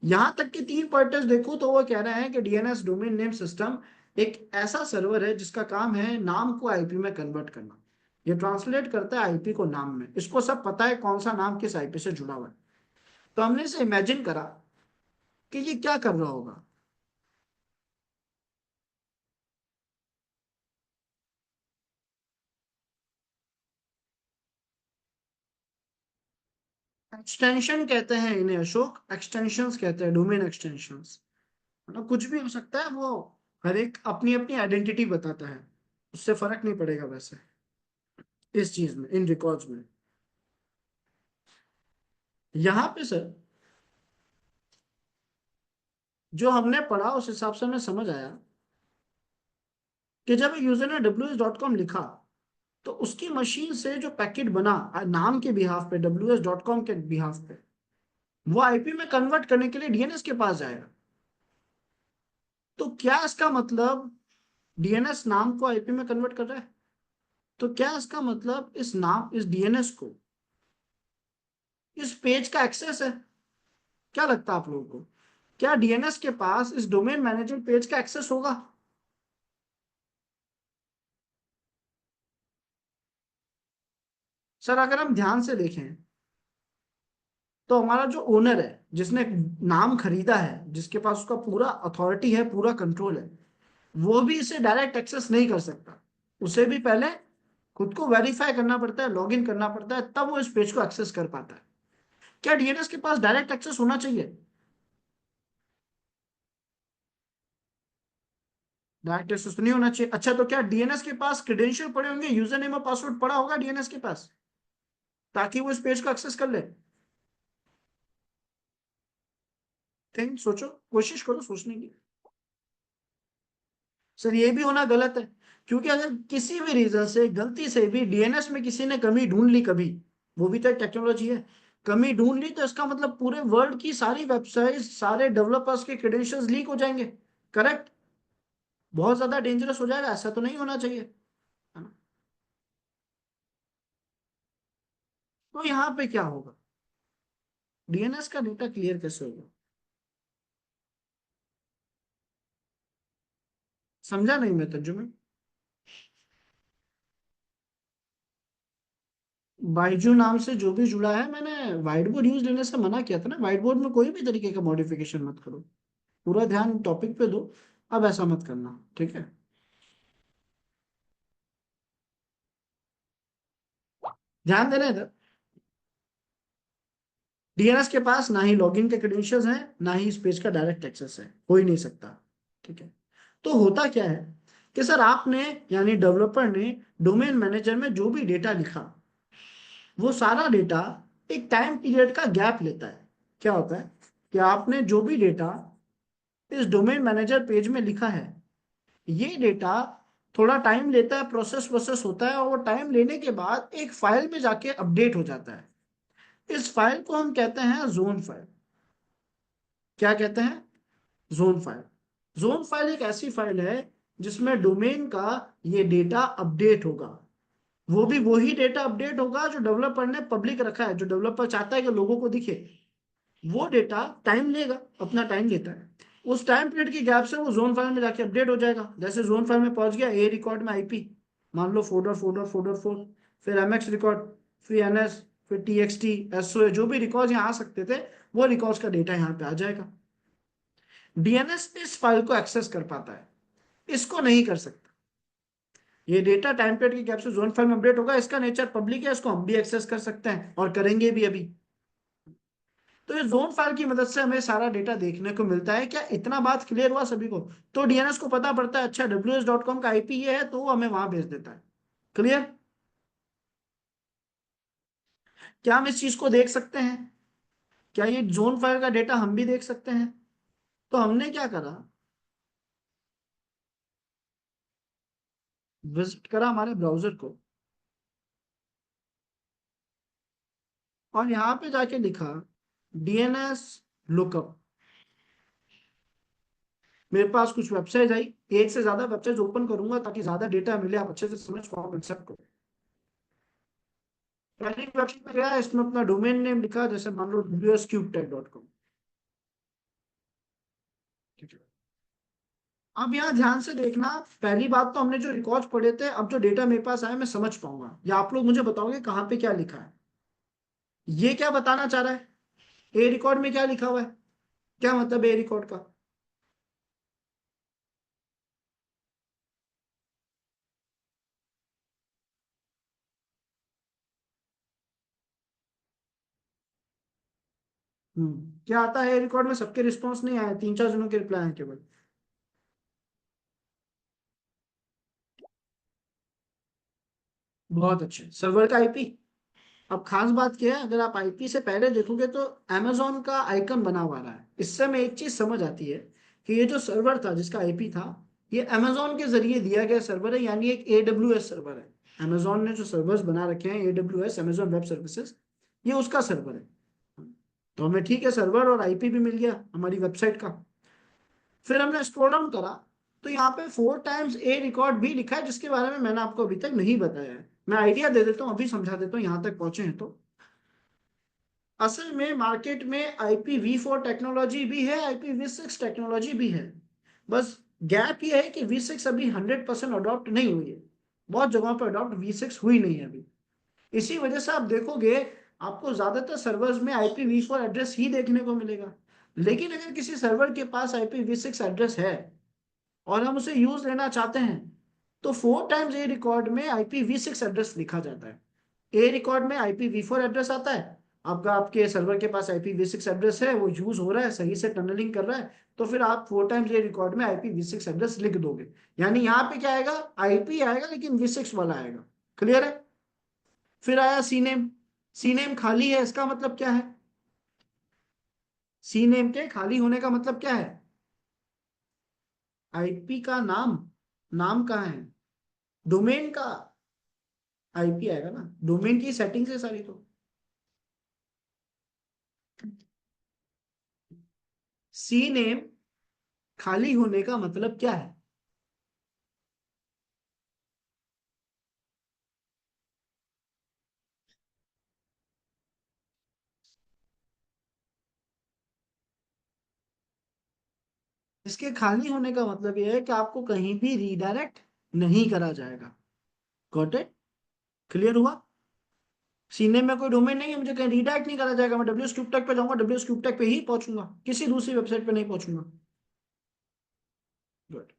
यहां तक कि तीन पॉइंटर्स देखो तो वो कह रहा है कि डीएनएस डोमेन नेम सिस्टम एक ऐसा सर्वर है जिसका काम है नाम को आईपी में कन्वर्ट करना। ये ट्रांसलेट करता है आईपी को नाम में, इसको सब पता है कौन सा नाम किस आईपी से जुड़ा हुआ है। तो हमने इसे इमेजिन करा कि ये क्या कर रहा होगा। एक्सटेंशन कहते हैं इन्हें अशोक, एक्सटेंशंस कहते हैं, डोमेन एक्सटेंशंस। मतलब कुछ भी हो सकता है, वो हर एक अपनी अपनी आइडेंटिटी बताता है, उससे फर्क नहीं पड़ेगा वैसे इस चीज में, इन रिकॉर्ड्स में। यहाँ पे सर जो हमने पढ़ा उस हिसाब से हमें समझ आया कि जब यूजर ने wh.com लिखा तो उसकी मशीन से जो पैकेट बना नाम के बिहाफ पे, wh.com के बिहाफ पे, वो आईपी में कन्वर्ट करने के लिए डीएनएस के पास जाएगा। तो क्या इसका मतलब डीएनएस नाम को आईपी में कन्वर्ट कर रहा है? तो क्या इसका मतलब इस नाम, इस डीएनएस को, इस पेज का एक्सेस है? क्या लगता है आप लोगों को, क्या डीएनएस के पास इस डोमेन मैनेजर पेज का एक्सेस होगा? सर अगर हम ध्यान से देखें तो हमारा जो ओनर है, जिसने नाम खरीदा है, जिसके पास उसका पूरा अथॉरिटी है, पूरा कंट्रोल है, वो भी इसे डायरेक्ट एक्सेस नहीं कर सकता। उसे भी पहले खुद को वेरीफाई करना पड़ता है, लॉग इन करना पड़ता है, तब वो इस पेज को एक्सेस कर पाता है। क्या डीएनएस के पास डायरेक्ट एक्सेस होना चाहिए? डायरेक्ट एक्सेस तो नहीं होना चाहिए। अच्छा, तो क्या डीएनएस के पास क्रेडेंशियल पड़े होंगे, यूजर नेम और पासवर्ड पड़ा होगा डीएनएस के पास, ताकि वो इस पेज को एक्सेस कर ले? थिंक, सोचो, कोशिश करो सोचने की। सर ये भी होना गलत है, क्योंकि अगर किसी भी रीजन से गलती से भी डीएनएस में किसी ने कमी ढूंढ ली कभी, वो भी तो एक टेक्नोलॉजी है, कमी ढूंढ ली, तो इसका मतलब पूरे वर्ल्ड की सारी वेबसाइट, सारे डेवलपर्स के क्रेडेंशियल्स लीक हो जाएंगे। करेक्ट? बहुत ज्यादा डेंजरस हो जाएगा, ऐसा तो नहीं होना चाहिए, है ना? तो यहाँ पे क्या होगा, डीएनएस का डेटा क्लियर कैसे होगा? समझा नहीं मैं तर्जुमे। बाइजू नाम से जो भी जुड़ा है, मैंने व्हाइट बोर्ड यूज लेने से मना किया था ना, व्हाइट बोर्ड में कोई भी तरीके का मॉडिफिकेशन मत करो, पूरा ध्यान टॉपिक पे दो। अब ऐसा मत करना, ठीक है? ध्यान देना इधर, डीएनएस के पास ना ही लॉगिन के क्रेडेंशियल्स हैं, ना ही इस पेज का डायरेक्ट एक्सेस है, हो ही नहीं सकता। ठीक है? तो होता क्या है कि सर आपने, यानी डेवलपर ने, डोमेन मैनेजर में जो भी डेटा लिखा, वो सारा डेटा एक टाइम पीरियड का गैप लेता है। क्या होता है कि आपने जो भी डेटा इस डोमेन मैनेजर पेज में लिखा है, ये डेटा थोड़ा टाइम लेता है, प्रोसेस प्रोसेस होता है, और वो टाइम लेने के बाद एक फाइल में जाके अपडेट हो जाता है। इस फाइल को हम कहते हैं जोन फाइल। क्या कहते हैं? Zone file. जोन फाइल एक ऐसी फाइल है जिसमें डोमेन का ये डेटा अपडेट होगा। वो भी वही डेटा अपडेट होगा जो डेवलपर ने पब्लिक रखा है, जो डेवलपर चाहता है कि लोगों को दिखे। वो डेटा टाइम लेगा, अपना टाइम लेता है। उस टाइम पीरियड की गैप से वो जोन फाइल में जाके अपडेट हो जाएगा। जैसे जोन फाइल में पहुंच गया, ए रिकॉर्ड में आईपी, मान लो फोल्डर फोल्डर फोल्डर फोर, फिर एमएक्स रिकॉर्ड, फिर एनएस, फिर टीएक्सटी, एसओए, जो भी रिकॉर्ड यहाँ आ सकते थे, वो रिकॉर्ड्स का डेटा यहाँ पे आ जाएगा। डीएनएस इस फाइल को एक्सेस कर पाता है, इसको नहीं कर सकता। ये डेटा टाइम पीरियड की गैप से जोन फाइल में अपडेट होगा, इसका नेचर पब्लिक है, इसको हम भी एक्सेस कर सकते हैं और करेंगे भी अभी। तो ये जोन फाइल की मदद से हमें सारा डेटा देखने को मिलता है। क्या इतना बात क्लियर हुआ सभी को? तो डीएनएस को पता पड़ता है, अच्छा wh.com का आईपी ये है, तो वो हमें वहां भेज देता है। क्लियर? क्या हम इस चीज को देख सकते हैं? क्या ये जोन फाइल का डेटा हम भी देख सकते हैं? तो हमने क्या करा, विजिट करा हमारे ब्राउजर को, और यहाँ पे जाके लिखा डीएनएस लुकअप। मेरे पास कुछ वेबसाइट आई, एक से ज्यादा वेबसाइट ओपन करूंगा ताकि ज्यादा डेटा मिले, आप अच्छे से समझ पाओ कंसेप्ट को। पहली वेबसाइट में गया, इसमें अपना डोमेन नेम लिखा, जैसे मान लो wscubetech.com। ठीक है? अब यहाँ ध्यान से देखना, पहली बात तो हमने जो रिकॉर्ड पढ़े थे, अब जो डेटा मेरे पास आया मैं समझ पाऊंगा, या आप लोग मुझे बताओगे कहाँ पे क्या लिखा है? ये क्या बताना चाह रहा है? ए रिकॉर्ड में क्या लिखा हुआ है? क्या मतलब ए रिकॉर्ड का? क्या आता है रिकॉर्ड में? सबके रिस्पॉन्स नहीं आए, 3-4 जनों के रिप्लाई आए केवल। बहुत अच्छे। सर्वर का आईपी। अब खास बात क्या है, अगर आप आईपी से पहले देखोगे तो amazon का आइकन बना हुआ रहा है। इससे हमें एक चीज समझ आती है कि ये जो सर्वर था जिसका आईपी था, ये amazon के जरिए दिया गया सर्वर है, यानी एक AWS सर्वर है। amazon ने जो सर्वर्स बना रखे हैं, AWS amazon वेब सर्विसेज, ये उसका सर्वर है। तो हमें ठीक है, सर्वर और आईपी भी मिल गया हमारी वेबसाइट का। फिर हमने स्क्रॉल डाउन करा तो यहाँ पे 4 टाइम्स ए रिकॉर्ड भी लिखा है, जिसके बारे में मैंने आपको अभी तक नहीं बताया है। मैं आइडिया दे देता हूँ, अभी समझा देता हूँ, यहाँ तक पहुंचे हैं तो। असल में मार्केट में IPv4 टेक्नोलॉजी भी है, IPv6 टेक्नोलॉजी भी है। बस गैप ये है कि V6 अभी 100% अडॉप्ट नहीं हुई है। बहुत जगहों पर अडॉप्ट V6 हुई नहीं है अभी। इसी वजह से आप देखोगे, आपको ज्यादातर सर्वर्स में IPv4 एड्रेस ही देखने को मिलेगा। लेकिन अगर किसी सर्वर के पास IPv6 एड्रेस है और हम उसे यूज लेना चाहते हैं, तो 4 टाइम्स ए रिकॉर्ड में IPv6 एड्रेस लिखा जाता है। ए रिकॉर्ड में IPv4 एड्रेस आता है। आपका आपके सर्वर के पास IPv6 एड्रेस है, वो यूज हो रहा है, सही से टनलिंग कर रहा है, तो फिर आप 4 टाइम्स ए रिकॉर्ड में IPv6 एड्रेस लिख दोगे। यानी यहाँ पे क्या आएगा? आईपी आएगा लेकिन V6 वाला आएगा। क्लियर है? फिर आया सीनेम। सीनेम खाली है, इसका मतलब क्या है? सीनेम के खाली होने का मतलब क्या है? आईपी का नाम, नाम कहाँ है? डोमेन का आईपी आएगा ना, डोमेन की सेटिंग्स है सारी तो। सी नेम खाली होने का मतलब क्या है? इसके खाली होने का मतलब यह है कि आपको कहीं भी रीडायरेक्ट नहीं करा जाएगा। Got it? क्लियर हुआ? सीने में कोई डोमेन नहीं है, मुझे कहीं रीडायरेक्ट नहीं करा जाएगा। मैं डब्ल्यू क्यूब टेक पे जाऊंगा, डब्ल्यू क्यूब टेक पे ही पहुंचूंगा, किसी दूसरी वेबसाइट पे नहीं पहुंचूंगा। गुड।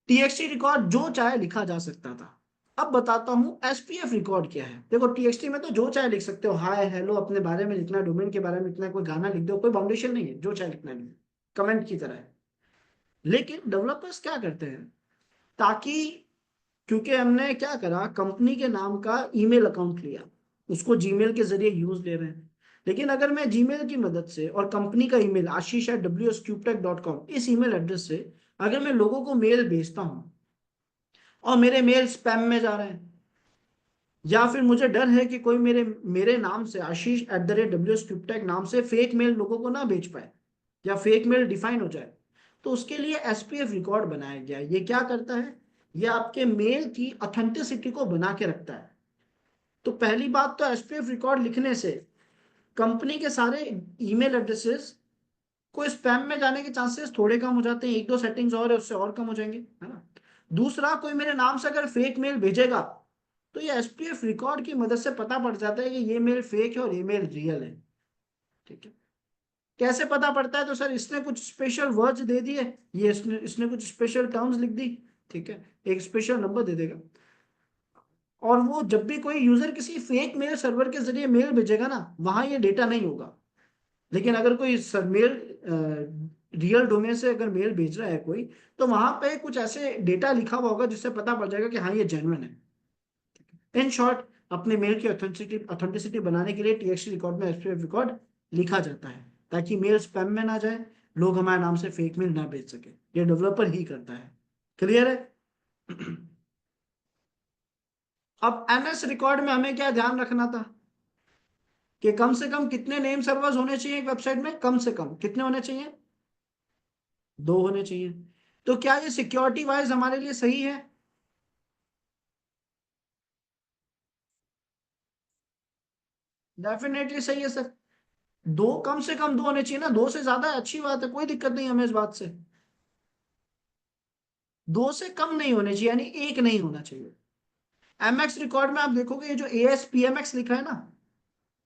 TXT रिकॉर्ड जो चाहे लिखा जा सकता था। अब बताता हूं SPF रिकॉर्ड क्या है। देखो, TXT में तो जो चाहे लिख सकते हो, हाय हेलो, अपने बारे में लिखना, डोमेन के बारे में लिखना, कोई गाना लिख दो, कोई बाउंडेशन नहीं है, जो चाहे लिखना है, कमेंट की तरह है। लेकिन डेवलपर्स क्या करते हैं, ताकि, क्योंकि हमने क्या करा, कंपनी के नाम का ईमेल अकाउंट लिया, उसको जीमेल के जरिए यूज ले रहे हैं। लेकिन अगर मैं जीमेल की मदद से और कंपनी का ईमेल ashish@wscubetech.com, इस ईमेल एड्रेस से अगर मैं लोगों को मेल भेजता हूं और मेरे मेल स्पैम में जा रहे हैं, या फिर मुझे डर है कि कोई मेरे मेरे नाम से, ASHISH@WSCubeTech नाम से फेक मेल लोगों को ना भेज पाए, या फेक मेल डिफाइन हो जाए, तो उसके लिए SPF रिकॉर्ड बनाया गया है। ये क्या करता है? ये आपके मेल की ऑथेंटिसिटी को बना के रखता है। तो पहली बात तो SPF रिकॉर्ड लिखने से कंपनी के सारे ईमेल एड्रेसेस को स्पैम में जाने के चांसेस थोड़े कम हो जाते हैं। एक दो सेटिंग्स और है, उससे और कम हो जाएंगे, है ना। दूसरा, कोई मेरे नाम से अगर फेक मेल भेजेगा, तो ये SPF रिकॉर्ड की मदद से पता पड़ जाता है कि ये मेल फेक है और ये मेल रियल है। ठीक है। कैसे पता पड़ता है? तो सर, इसने कुछ स्पेशल वर्ड्स दे दिए, ये इसने कुछ स्पेशल टर्म्स लिख दी। ठीक है। एक स्पेशल नंबर दे देगा, और वो जब भी कोई यूजर किसी फेक मेल सर्वर के जरिए मेल भेजेगा ना, वहां ये डेटा नहीं होगा। लेकिन अगर कोई मेल रियल डोमेन से अगर मेल भेज रहा है कोई, तो वहां पे कुछ ऐसे डेटा लिखा हुआ होगा जिससे पता पड़ जाएगा कि हाँ, ये जेन्युइन है। इन शॉर्ट, अपने मेल की ऑथेंटिसिटी बनाने के लिए TXT रिकॉर्ड में SPF रिकॉर्ड लिखा जाता है, ताकि मेल स्पैम में ना जाए, लोग हमारे नाम से फेक मेल ना भेज सके। ये डेवलपर ही करता है। क्लियर है? अब MS रिकॉर्ड में हमें क्या ध्यान रखना था, कि कम से कम कितने नेम सर्वर्स होने चाहिए एक वेबसाइट में? कम से कम कितने होने चाहिए? 2 होने चाहिए। तो क्या ये सिक्योरिटी वाइज हमारे लिए सही है? डेफिनेटली सही है सर। दो, कम से कम 2 होने चाहिए ना, 2 से ज्यादा अच्छी बात है, कोई दिक्कत नहीं हमें इस बात से। 2 से कम नहीं होने चाहिए, यानी एक नहीं होना चाहिए। MX रिकॉर्ड में आप देखोगे, ये जो ASPMX लिखा है ना,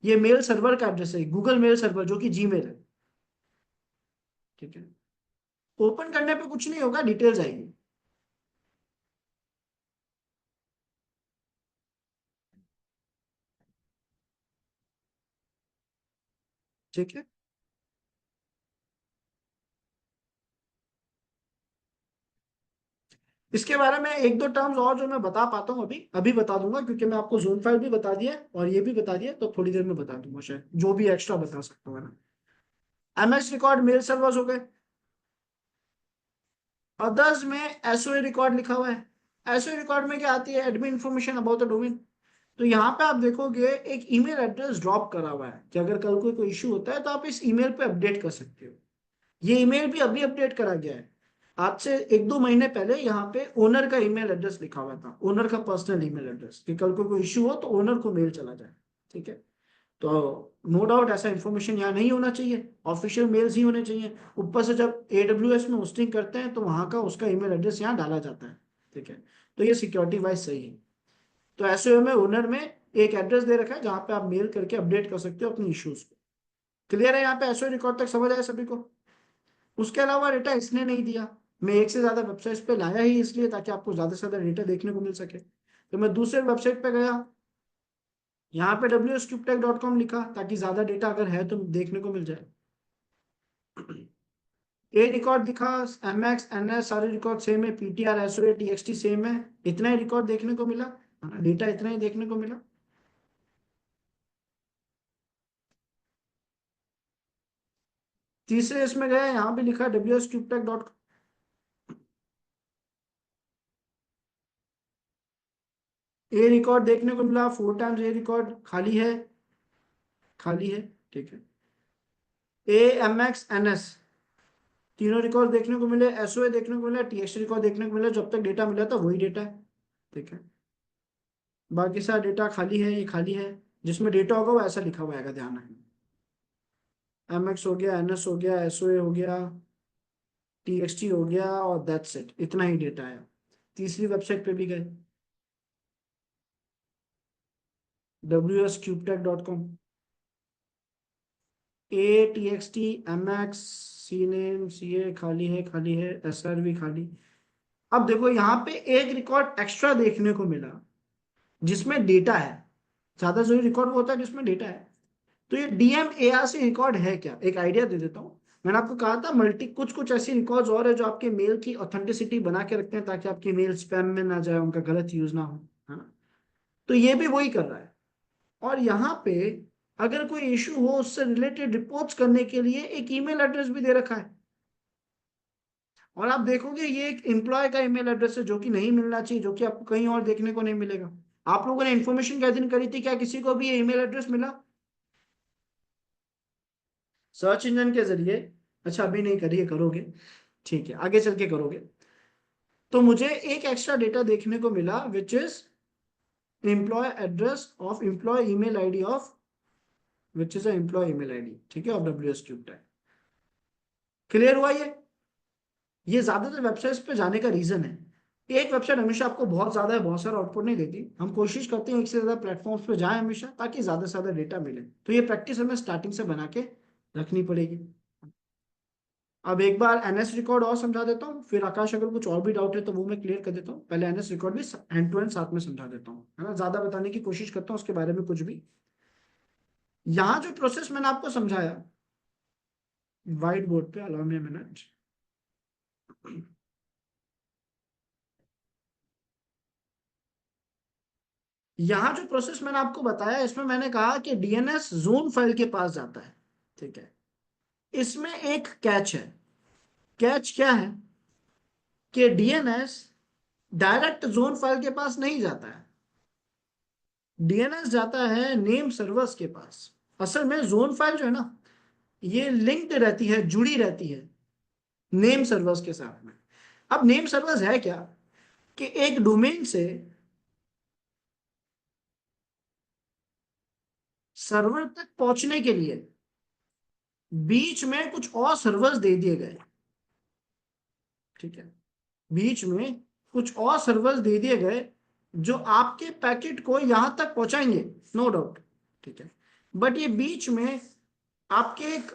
ये मेल सर्वर का एड्रेस है, गूगल मेल सर्वर, जो कि जीमेल है। ठीक है। ओपन करने पे कुछ नहीं होगा, डिटेल्स आएगी। ठीक है। इसके बारे में एक दो टर्म्स और जो मैं बता पाता हूँ अभी अभी बता दूंगा, क्योंकि मैं आपको जोन फाइल भी बता दिया है और ये भी बता दिया, तो थोड़ी देर में बता दूंगा शायद जो भी एक्स्ट्रा बता सकता हूँ, है ना। एमएस रिकॉर्ड मेल सर्वर्स हो गए। अदर्स में एसओए रिकॉर्ड लिखा हुआ है। एसओए रिकॉर्ड में क्या आती है? Admin information about the domain. तो यहाँ पे आप देखोगे एक ईमेल एड्रेस ड्रॉप करा हुआ है कि अगर कल कोई इशू होता है तो आप इस ईमेल पे अपडेट कर सकते हो। ये ईमेल भी अभी अपडेट करा गया है। आज से एक दो महीने पहले यहाँ पे ओनर का ईमेल एड्रेस लिखा हुआ था, ओनर का पर्सनल ईमेल एड्रेस, कि कल को कोई इशू हो तो ओनर को मेल चला जाए। ठीक है। तो नो डाउट ऐसा इंफॉर्मेशन यहाँ नहीं होना चाहिए, ऑफिशियल मेल्स ही होने चाहिए। ऊपर से जब AWS में होस्टिंग करते हैं तो वहां का उसका ईमेल एड्रेस यहाँ डाला जाता है। ठीक है। तो ये सिक्योरिटी वाइज सही है। तो एसओए में ओनर में एक एड्रेस दे रखा है जहां पे आप मेल करके अपडेट कर सकते हो अपनी इश्यूज को। क्लियर है यहाँ पे? एसओए रिकॉर्ड तक समझ आया सभी को? उसके अलावा डेटा इसने नहीं दिया। मैं एक से ज्यादा वेबसाइट्स पे लाया ही इसलिए ताकि आपको ज्यादा से ज्यादा डेटा देखने को मिल सके। तो मैं दूसरे वेबसाइट पे गया, यहाँ पे wscubetech.com लिखा ताकि ज्यादा डेटा अगर है तो देखने को मिल जाए। ए रिकॉर्ड दिखा, MX NS सारे रिकॉर्ड सेम है, PTR SOA TXT सेम है। इतना ही रिकॉर्ड देखने को मिला, डेटा इतना ही देखने को मिला। तीसरे इसमें गया, यहाँ भी लिखा wscubetech.com। ए रिकॉर्ड देखने को मिला 4 टाइम्स, ए रिकॉर्ड खाली है, खाली है। ठीक है। AMX NS तीनों रिकॉर्ड देखने को मिले, SOA देखने को मिला, TXT रिकॉर्ड देखने को मिला। जब तक डेटा मिला था वही डेटा है। ठीक है। बाकी सारा डेटा खाली है, ये खाली है। जिसमें डेटा होगा वो ऐसा लिखा हुआ आएगा, ध्यान रखना। MX हो गया, NS हो गया, SOA हो गया, TXT हो गया, और दैट्स इट, इतना ही डेटा है। तीसरी वेबसाइट पे भी गए, wscubetech.com। ATXT MX CNAME CA खाली है, खाली है, SR भी खाली। अब देखो यहाँ पे एक रिकॉर्ड एक्स्ट्रा देखने को मिला जिसमें डेटा है। ज्यादा जरूरी रिकॉर्ड वो होता है जिसमें डेटा है। तो ये DMARC रिकॉर्ड है क्या? एक आइडिया दे देता हूँ। मैंने आपको कहा था मल्टी कुछ कुछ ऐसी रिकॉर्ड्स और है जो आपके मेल की ऑथेंटिसिटी बना के रखते हैं ताकि आपकी मेल स्पैम में ना जाए, उनका गलत यूज ना हो, है ना। तो ये भी वही कर रहा है। और यहाँ पे अगर कोई इशू हो उससे रिलेटेड रिपोर्ट्स करने के लिए एक ईमेल एड्रेस भी दे रखा है। और आप देखोगे ये एक एम्प्लॉय का ईमेल एड्रेस है जो कि नहीं मिलना चाहिए, जो कि आपको कहीं और देखने को नहीं मिलेगा। आप लोगों ने इन्फॉर्मेशन गैदरिंग करी थी, क्या किसी को भी ये ईमेल एड्रेस मिला सर्च इंजन के जरिए? अच्छा, अभी नहीं करिए, करोगे, ठीक है, आगे चल के करोगे। तो मुझे एक एक्स्ट्रा डेटा देखने को मिला which is employ address of employ email ID of which is employ email ID, ठीक है, ऑफ WSCubetech। क्लियर हुआ ये ज्यादातर वेबसाइट्स पे जाने का रीजन है। एक वेबसाइट हमेशा आपको बहुत ज्यादा है, बहुत सारा आउटपुट नहीं देती। हम कोशिश करते हैं एक से ज्यादा प्लेटफॉर्म्स पे जाएं हमेशा, ताकि ज्यादा से ज्यादा डेटा मिले। तो ये प्रैक्टिस हमें स्टार्टिंग से बना के रखनी पड़ेगी। अब एक बार NS रिकॉर्ड और समझा देता हूँ, फिर आकाश अगर कुछ और भी डाउट है तो वो मैं क्लियर कर देता हूँ। पहले NS रिकॉर्ड भी हैंड टू हैंड साथ में समझा देता हूँ, है ना, ज्यादा बताने की कोशिश करता हूँ उसके बारे में कुछ भी। यहाँ जो प्रोसेस मैंने आपको समझाया व्हाइट बोर्ड पे, अलाउ मी अ मिनट। यहाँ जो प्रोसेस मैंने आपको बताया इसमें मैंने कहा कि DNS जोन फाइल के पास जाता है। ठीक है। इसमें एक कैच है। कैच क्या है? कि DNS डायरेक्ट जोन फाइल के पास नहीं जाता है। DNS जाता है नेम सर्वर्स के पास। असल में जोन फाइल जो है ना, ये लिंक्ड रहती है, जुड़ी रहती है नेम सर्वर्स के साथ में। अब नेम सर्वर्स है क्या? कि एक डोमेन से सर्वर तक पहुंचने के लिए बीच में कुछ और सर्वर्स दे दिए गए। ठीक है। बीच में कुछ और सर्वर्स दे दिए गए जो आपके पैकेट को यहां तक पहुंचाएंगे, नो डाउट। ठीक है। बट ये बीच में आपके एक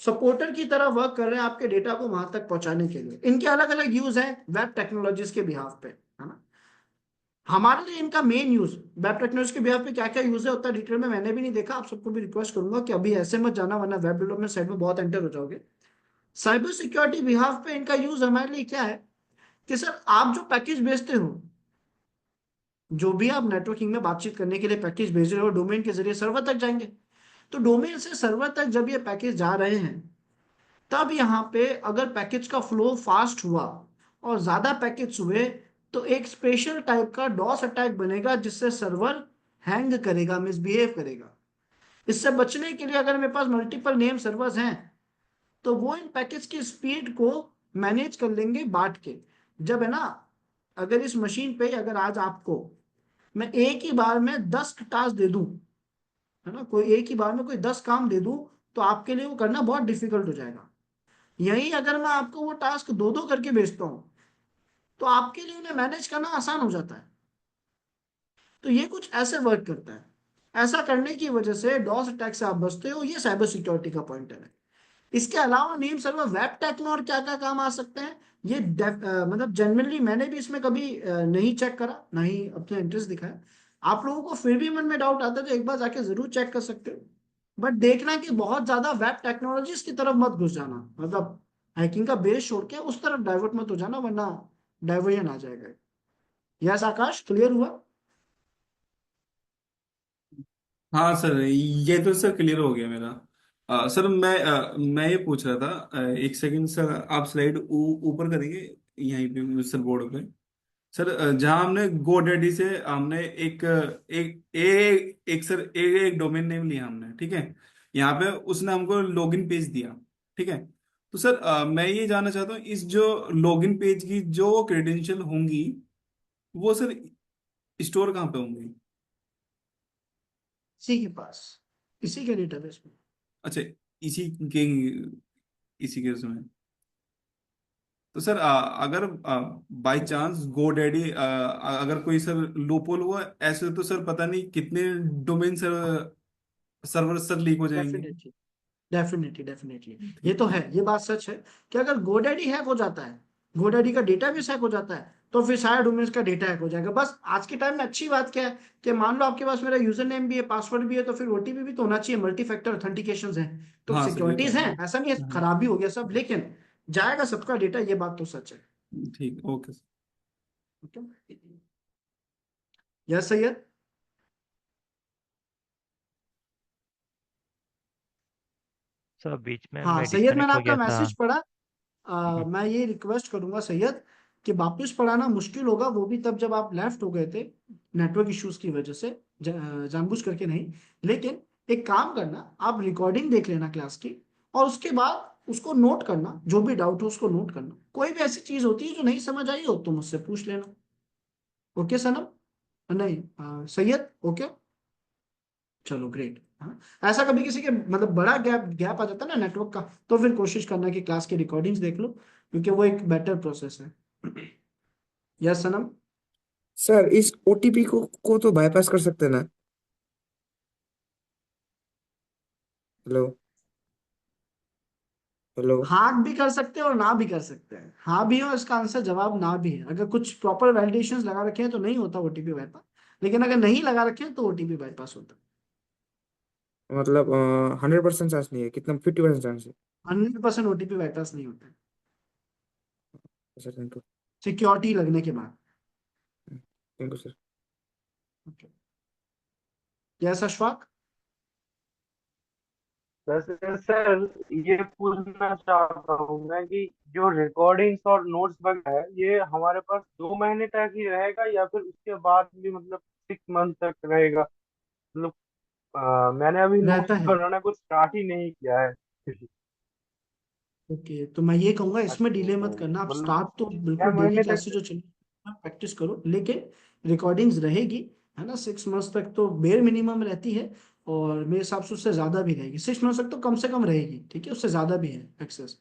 सपोर्टर की तरह वर्क कर रहे हैं आपके डेटा को वहां तक पहुंचाने के लिए। इनके अलग अलग यूज है वेब टेक्नोलॉजीज के बिहाफ पे, है ना। हमारे लिए इनका मेन यूज वेब टेक्नोलॉजी के बिहाफ पे क्या क्या यूज है उतना डिटेल में मैंने भी नहीं देखा। आप सबको भी रिक्वेस्ट करूंगा कि अभी ऐसे मत जाना, वरना वेब डेवलपमेंट साइड में बहुत एंटर हो जाओगे। साइबर सिक्योरिटी बिहाफ पे इनका यूज हमारे लिए क्या है कि सर आप जो पैकेज भेजते हो, जो भी आप नेटवर्किंग में बातचीत करने के लिए पैकेज भेज रहे हो, डोमेन के जरिए सर्वर तक जाएंगे। तो डोमेन से सर्वर तक जब ये पैकेज जा रहे हैं, तब यहाँ पे अगर पैकेज का फ्लो फास्ट हुआ और ज्यादा पैकेज हुए, तो एक स्पेशल टाइप का डॉस अटैक बनेगा जिससे सर्वर हैंग करेगा, मिसबिहेव करेगा। इससे बचने के लिए अगर मेरे पास मल्टीपल नेम सर्वर्स हैं, तो वो इन पैकेज की स्पीड को मैनेज कर लेंगे बांट के। जब है ना, अगर इस मशीन पे अगर आज आपको मैं एक ही बार में 10 टास्क दे दूं, है ना, कोई एक ही बार में कोई 10 काम दे दूं, तो आपके लिए वो करना बहुत डिफिकल्ट हो जाएगा। यही अगर मैं आपको वो टास्क दो दो करके भेजता हूँ, तो आपके लिए उन्हें मैनेज करना आसान हो जाता है। तो ये कुछ ऐसे वर्क करता है। ऐसा करने की वजह से डॉस अटैक से आप बचते हो, ये साइबर सिक्योरिटी का पॉइंटर है। इसके अलावा नेम सर्वर वेब टेक में और क्या क्या काम आ सकते हैं, ये मतलब जनरली मैंने भी इसमें कभी नहीं चेक करा, ना ही अपना इंटरेस्ट दिखाया। आप लोगों को फिर भी मन में डाउट आता है तो एक बार जाके जरूर चेक कर सकते हो। बट देखना कि बहुत ज्यादा वेब टेक्नोलॉजीज की तरफ मत घुस जाना, मतलब हैकिंग का बेस छोड़ के उस तरफ डाइवर्ट मत हो जाना, वरना डाइवर्जन आ जाएगा। यस आकाश, क्लियर हुआ? हाँ सर, ये तो सर क्लियर हो गया मेरा। सर मैं ये पूछ रहा था, एक सेकंड सर, आप स्लाइड ऊपर करेंगे यहीं पे सर, बोर्ड पे। सर जहाँ हमने गोडैडी से हमने एक सर एक डोमेन नेम लिया हमने, ठीक है। यहाँ पे उसने हमको लॉगिन पेज दिया, ठीक है। तो सर मैं ये जानना चाहता हूँ, इस जो लॉगिन पेज की जो क्रेडेंशियल होंगी, वो सर स्टोर कहाँ पे होंगी? इसी के पास, इसी के डेटाबेस में। अच्छा, इसी के इसी के उसमें। तो सर अगर बाय चांस गोडैडी अगर कोई सर लूपहोल हुआ ऐसे, तो सर पता नहीं कितने domain sir server sir leak हो जाएंगे। Definitely, definitely, definitely. ये ठीक। तो है, ये बात सच है कि अगर गोडैडी हैक हो जाता है, गोडैडी का डेटाबेस हैक हो जाता है, तो फिर सारे डोमेन्स का डेटा हैक हो जाएगा। बस आज के टाइम में अच्छी बात क्या है कि मान लो आपके पास मेरा यूजर नेम भी है, पासवर्ड भी है, तो फिर ओटीपी भी तो होना चाहिए, मल्टी फैक्टर ऑथेंटिकेशन है। तो हाँ सर, ये तो सिक्योरिटीज हैं, ऐसा नहीं है है। खराबी हो गया सब, लेकिन जाएगा सबका डेटा, ये बात तो सच है। ठीक, okay sir. Yes Syed. Sir बीच में हाँ मैं सैयद, मैंने डिस्कनेक्ट हो आपका गया था। मैसेज पढ़ा। मैं ये रिक्वेस्ट करूंगा सैयद कि वापस पढ़ाना मुश्किल होगा, वो भी तब जब आप लेफ्ट हो गए थे नेटवर्क इश्यूज की वजह से, जानबूझ करके नहीं। लेकिन एक काम करना, आप रिकॉर्डिंग देख लेना क्लास की, और उसके बाद उसको नोट करना, जो भी डाउट हो उसको नोट करना। कोई भी ऐसी चीज होती है जो नहीं समझ आई हो तो मुझसे पूछ लेना। ओके सनम? नहीं, सैयद, ओके। चलो ग्रेट। हाँ, ऐसा कभी किसी के मतलब बड़ा गैप गैप आ जाता है ना नेटवर्क का, तो फिर कोशिश करना कि क्लास की रिकॉर्डिंग्स देख लो, क्योंकि वो एक बेटर प्रोसेस है। यस सनम? सर इस ओटीपी को तो बाईपास कर सकते हैं ना? हेलो? हेलो? हाँ भी कर सकते हैं और ना भी कर सकते हैं। हाँ भी है और इसका आंसर जवाब ना भी है। अगर कुछ प्रॉपर वैलिडेशंस लगा रखे हैं तो नहीं होता ओटीपी बाईपास, लेकिन अगर नहीं लगा रखे हैं तो ओटीपी बाईपास होता है। मतलब 100% चांस नहीं है, कितना 50% चांस है? 100% ओटीपी बाईपास नहीं होता है, सर थैंक यू। सिक्योरिटी लगने के बाद। Thank you sir. Okay. Yes Ashfaq? वैसे सर ये पूछना चाहता हूँ मैं कि जो रिकॉर्डिंग्स और नोट्स वगैरह है ये हमारे पास 2 महीने तक ही रहेगा या फिर उसके बाद भी मतलब 6 मंथ तक रहेगा? मतलब मैंने अभी रहता नोट्स है। बनाना कुछ स्टार्ट ही नहीं किया है। ओके, तो मैं ये कहूंगा इसमें अच्छा डिले तो मत करना। आप मतलब स्टार्ट तो छह बिल्कुल डेली महीने तक क्लासेस जो चल प्रैक्टिस करो, लेकिन रिकॉर्डिंग्स रहेगी, है ना। 6 मंथ्स तक तो बेयर मिनिमम रहती है, और मेरे हिसाब से उससे ज्यादा भी रहेगी। 6 मंथ्स तक तो कम से कम रहेगी, ठीक है, उससे ज्यादा भी है एक्सेस।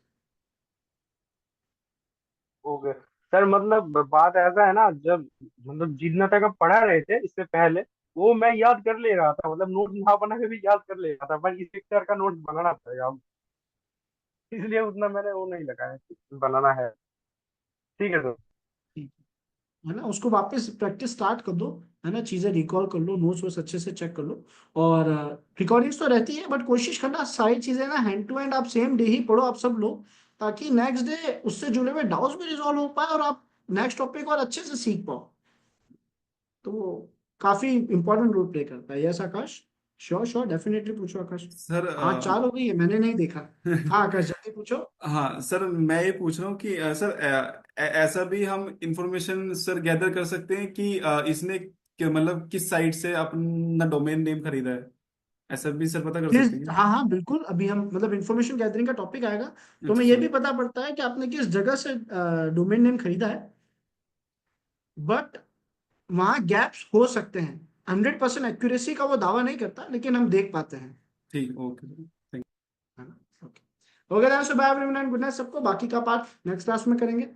हो गए। सर मतलब बात ऐसा है ना, जब मतलब जितना तक आप पढ़ा रहे थे इससे पहले वो मैं याद कर ले रहा था, मतलब नोट ना बना के भी याद कर ले रहा था, पर इस पिक्चर का नोट बनाना पड़ेगा अब, इसलिए उतना मैंने वो नहीं लगाया कि बनाना है। ठीक है सर। ठीक। है ना, उसको वापस प्रैक्टिस स्टार्ट कर दो, है ना, चीजें रिकॉल कर लो, नोट्स वोट्स अच्छे से चेक कर लो। और रिकॉर्डिंग्स तो रहती है, बट कोशिश करना सारी चीजें ना हैंड टू हैंड आप सेम डे ही पढ़ो आप सब लोग, ताकि नेक्स्ट डे उससे जुड़े हुए डाउट्स भी रिजॉल्व हो पाए और आप नेक्स्ट टॉपिक और अच्छे से सीख पाओ। तो वो काफी इंपॉर्टेंट रोल प्ले करता है। यस आकाश? श्योर श्योर, डेफिनेटली पूछो आकाश। सर 5-4 हो गई है, मैंने नहीं देखा। हाँ आकाश, जल्दी पूछो। हाँ सर, मैं ये पूछ रहा हूँ कि सर ऐसा भी हम इंफॉर्मेशन सर गैदर कर सकते हैं कि इसने मतलब किस साइट से अपना डोमेन नेम खरीदा है, ऐसा भी सर पता कर सकते हैं? हाँ हाँ बिल्कुल, अभी हम मतलब इंफॉर्मेशन गैदरिंग का टॉपिक आएगा, तो अच्छा हमें ये सर। भी पता पड़ता है कि आपने किस जगह से डोमेन नेम खरीदा है। बट वहाँ गैप्स हो सकते हैं, 100% एक्यूरेसी का वो दावा नहीं करता, लेकिन हम देख पाते हैं। ठीक, ओके सर। है ना? Okay, okay, bye everyone, good night सबको, बाकी का पार्ट नेक्स्ट क्लास में करेंगे।